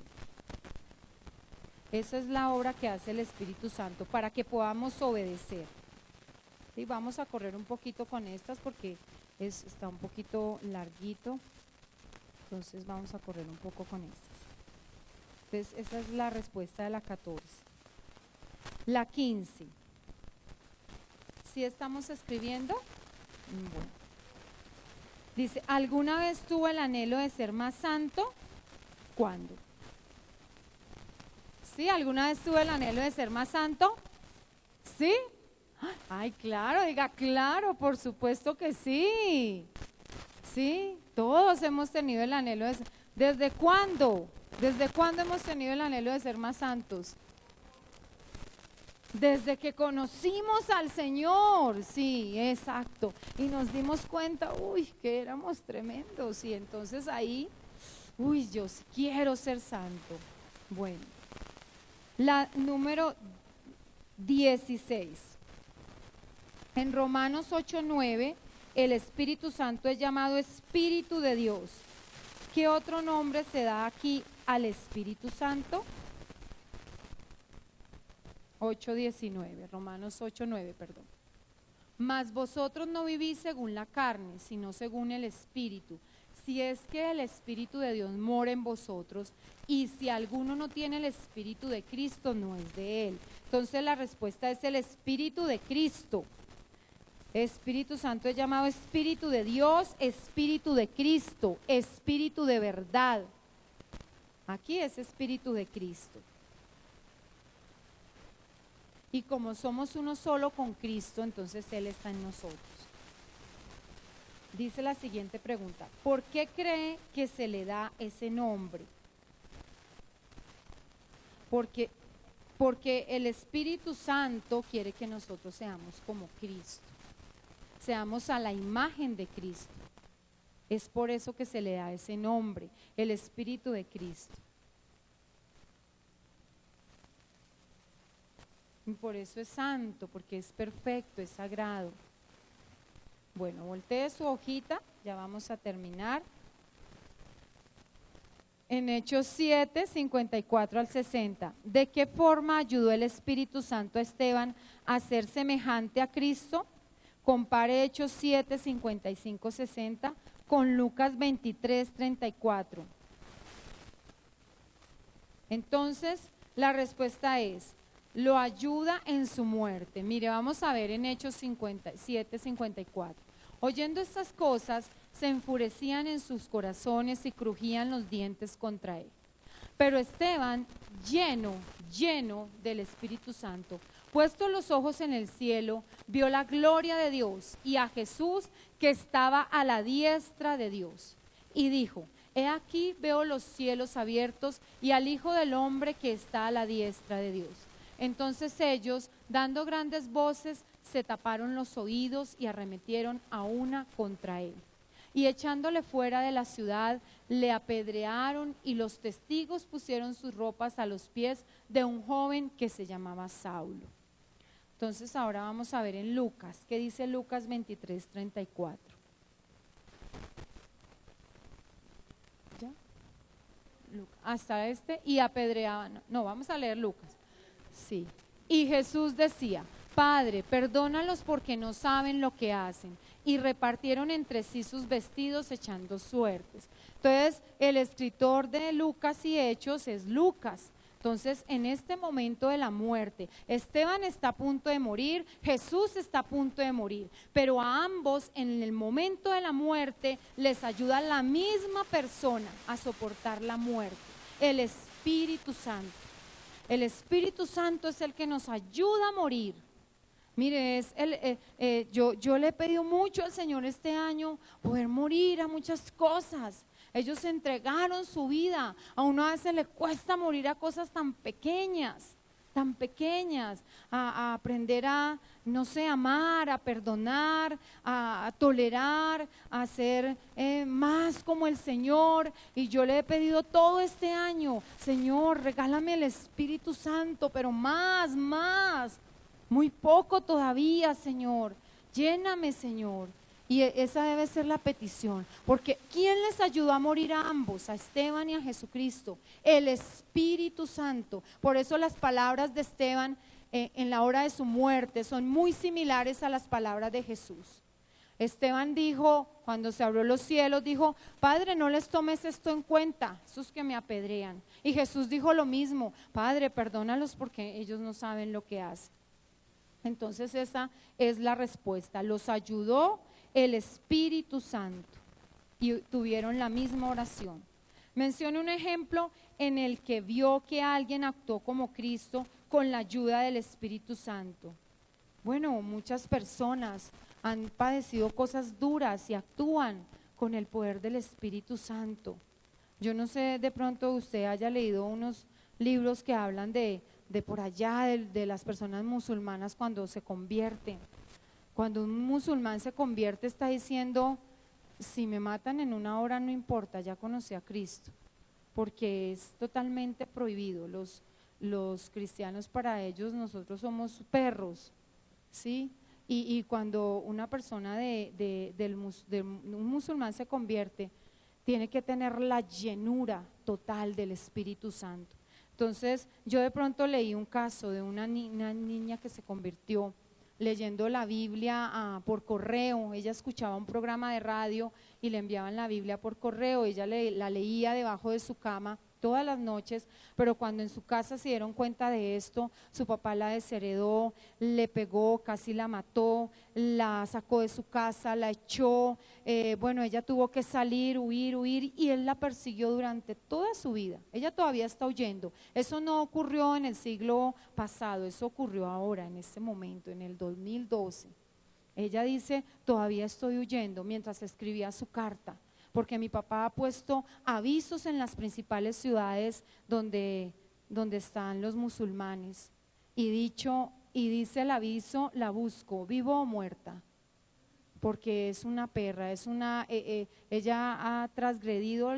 Esa es la obra que hace el Espíritu Santo para que podamos obedecer. ¿Sí? Vamos a correr un poquito con estas porque está un poquito larguito. Entonces, vamos a correr un poco con estas. Entonces, esa es la respuesta de la 14. La 15. ¿Sí estamos escribiendo? Bueno. Dice, ¿alguna vez tuvo el anhelo de ser más santo? ¿Cuándo? ¿Sí? ¿Alguna vez tuvo el anhelo de ser más santo? ¿Sí? Ay, claro, diga, claro, por supuesto que sí. Sí, todos hemos tenido el anhelo de ser. ¿Desde cuándo? ¿Desde cuándo hemos tenido el anhelo de ser más santos? Desde que conocimos al Señor, sí, exacto. Y nos dimos cuenta, uy, que éramos tremendos. Y entonces ahí, uy, yo sí quiero ser santo. Bueno, la número 16. En Romanos 8:9, el Espíritu Santo es llamado Espíritu de Dios. ¿Qué otro nombre se da aquí al Espíritu Santo? 8:19, Romanos 8:9, perdón. Mas vosotros no vivís según la carne, sino según el Espíritu. Si es que el Espíritu de Dios mora en vosotros, y si alguno no tiene el Espíritu de Cristo, no es de él. Entonces la respuesta es el Espíritu de Cristo. Espíritu Santo es llamado Espíritu de Dios, Espíritu de Cristo, Espíritu de verdad. Aquí es Espíritu de Cristo. Y como somos uno solo con Cristo, entonces Él está en nosotros. Dice la siguiente pregunta, ¿por qué cree que se le da ese nombre? Porque el Espíritu Santo quiere que nosotros seamos como Cristo, seamos a la imagen de Cristo. Es por eso que se le da ese nombre, el Espíritu de Cristo. Y por eso es santo, porque es perfecto, es sagrado. Bueno, voltee su hojita, ya vamos a terminar. En Hechos 7, 54 al 60. ¿De qué forma ayudó el Espíritu Santo a Esteban a ser semejante a Cristo? Compare Hechos 7, 55, 60 con Lucas 23, 34. Entonces, la respuesta es, lo ayuda en su muerte. Mire, vamos a ver en Hechos 7, 54. Oyendo estas cosas, se enfurecían en sus corazones y crujían los dientes contra él. Pero Esteban, lleno del Espíritu Santo, puestos los ojos en el cielo, vio la gloria de Dios y a Jesús que estaba a la diestra de Dios. Y dijo, he aquí veo los cielos abiertos y al Hijo del Hombre que está a la diestra de Dios. Entonces ellos, dando grandes voces, se taparon los oídos y arremetieron a una contra él. Y echándole fuera de la ciudad, le apedrearon y los testigos pusieron sus ropas a los pies de un joven que se llamaba Saulo. Entonces ahora vamos a ver en Lucas, ¿qué dice Lucas 23, 34? ¿Ya? Hasta y apedreaban, no, vamos a leer Lucas. Sí, y Jesús decía, Padre, perdónalos porque no saben lo que hacen. Y repartieron entre sí sus vestidos echando suertes. Entonces, el escritor de Lucas y Hechos es Lucas. Entonces, en este momento de la muerte, Esteban está a punto de morir, Jesús está a punto de morir, pero a ambos en el momento de la muerte les ayuda la misma persona a soportar la muerte, el Espíritu Santo. El Espíritu Santo es el que nos ayuda a morir. Mire, yo le he pedido mucho al Señor este año poder morir a muchas cosas. Ellos entregaron su vida. A uno a veces le cuesta morir a cosas tan pequeñas, a aprender a, no sé, amar, a perdonar, a tolerar, a ser más como el Señor. Y yo le he pedido todo este año, Señor, regálame el Espíritu Santo, pero más, muy poco todavía, Señor, lléname, Señor. Y esa debe ser la petición, porque ¿quién les ayudó a morir a ambos, a Esteban y a Jesucristo? El Espíritu Santo. Por eso las palabras de Esteban en la hora de su muerte son muy similares a las palabras de Jesús. Esteban dijo, cuando se abrió los cielos, dijo, Padre, no les tomes esto en cuenta, esos que me apedrean. Y Jesús dijo lo mismo, Padre, perdónalos porque ellos no saben lo que hacen. Entonces esa es la respuesta, los ayudó el Espíritu Santo. y tuvieron la misma oración. Mencione un ejemplo en el que vio que alguien actuó como Cristo con la ayuda del Espíritu Santo. Bueno, muchas personas han padecido cosas duras y actúan con el poder del Espíritu Santo. Yo no sé, de pronto usted haya leído unos libros que hablan de por allá, de las personas musulmanas cuando se convierten. Cuando un musulmán se convierte está diciendo, si me matan en una hora no importa, ya conocí a Cristo, porque es totalmente prohibido. Los cristianos, para ellos nosotros somos perros, ¿sí? Y cuando una persona un musulmán se convierte, tiene que tener la llenura total del Espíritu Santo. Entonces yo de pronto leí un caso de una niña que se convirtió leyendo la Biblia por correo. Ella escuchaba un programa de radio y le enviaban la Biblia por correo. Ella la leía debajo de su cama todas las noches, pero cuando en su casa se dieron cuenta de esto, su papá la desheredó, le pegó, casi la mató, la sacó de su casa, la echó. Bueno, ella tuvo que salir, huir, y él la persiguió durante toda su vida. Ella todavía está huyendo. Eso no ocurrió en el siglo pasado, eso ocurrió ahora, en este momento, en el 2012. Ella dice, todavía estoy huyendo, mientras escribía su carta, porque mi papá ha puesto avisos en las principales ciudades donde están los musulmanes, y dice el aviso, la busco, vivo o muerta, porque es una perra, ella ha transgredido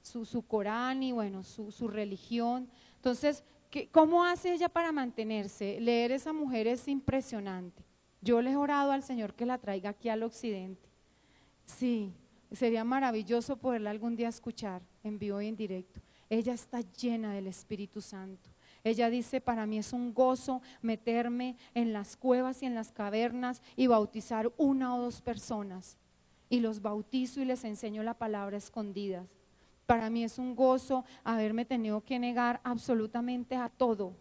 su Corán y bueno, su religión. Entonces, ¿cómo hace ella para mantenerse? Leer esa mujer es impresionante. Yo le he orado al Señor que la traiga aquí al occidente. Sí, sería maravilloso poderla algún día escuchar en vivo y en directo. Ella está llena del Espíritu Santo. Ella dice, para mí es un gozo meterme en las cuevas y en las cavernas y bautizar 1 o 2 personas. Y los bautizo y les enseño la palabra escondidas. Para mí es un gozo haberme tenido que negar absolutamente a todo.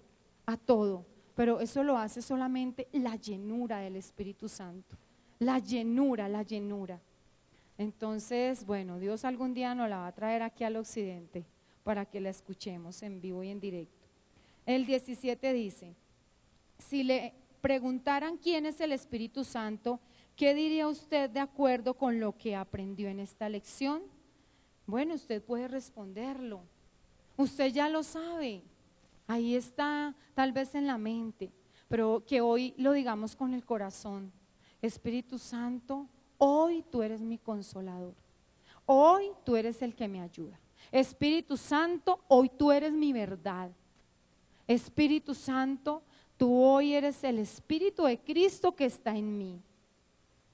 Pero eso lo hace solamente la llenura del Espíritu Santo. La llenura. Entonces, bueno, Dios algún día nos la va a traer aquí al occidente para que la escuchemos en vivo y en directo. El 17 dice, si le preguntaran quién es el Espíritu Santo, ¿qué diría usted de acuerdo con lo que aprendió en esta lección? Bueno, usted puede responderlo. Usted ya lo sabe. Ahí está, tal vez en la mente, pero que hoy lo digamos con el corazón. Espíritu Santo, hoy tú eres mi consolador. Hoy tú eres el que me ayuda. Espíritu Santo, hoy tú eres mi verdad. Espíritu Santo, tú hoy eres el Espíritu de Cristo que está en mí.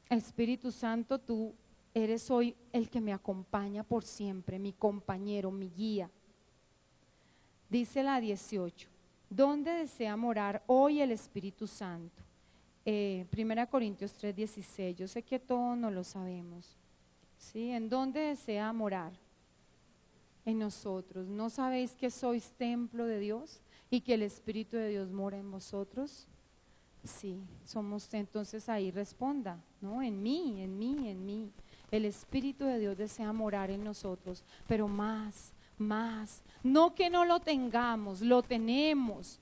Espíritu Santo, tú eres hoy el que me acompaña por siempre, mi compañero, mi guía. Dice la 18, ¿dónde desea morar hoy el Espíritu Santo? 1 Corintios 3:16, yo sé que todos no lo sabemos. ¿Sí? ¿En dónde desea morar? En nosotros. ¿No sabéis que sois templo de Dios y que el Espíritu de Dios mora en vosotros? Sí, somos. Entonces ahí responda, ¿no? En mí. El Espíritu de Dios desea morar en nosotros, pero más. No que no lo tengamos, lo tenemos,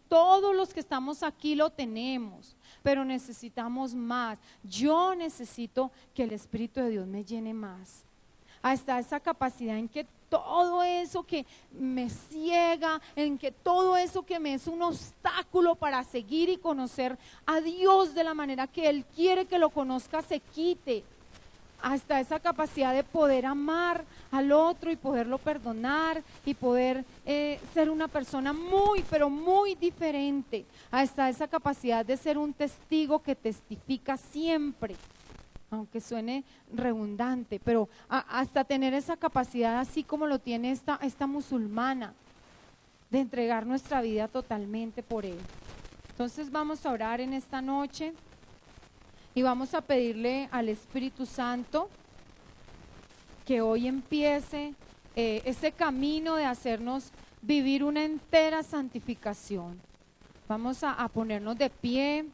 todos los que estamos aquí lo tenemos, pero necesitamos más. Yo necesito que el Espíritu de Dios me llene más, hasta esa capacidad en que todo eso que me ciega, en que todo eso que me es un obstáculo para seguir y conocer a Dios de la manera que Él quiere que lo conozca, se quite. Hasta esa capacidad de poder amar al otro y poderlo perdonar y poder ser una persona muy, pero muy diferente. Hasta esa capacidad de ser un testigo que testifica siempre, aunque suene redundante, pero hasta tener esa capacidad así como lo tiene esta musulmana, de entregar nuestra vida totalmente por Él. Entonces vamos a orar en esta noche. Y vamos a pedirle al Espíritu Santo que hoy empiece ese camino de hacernos vivir una entera santificación. Vamos a ponernos de pie.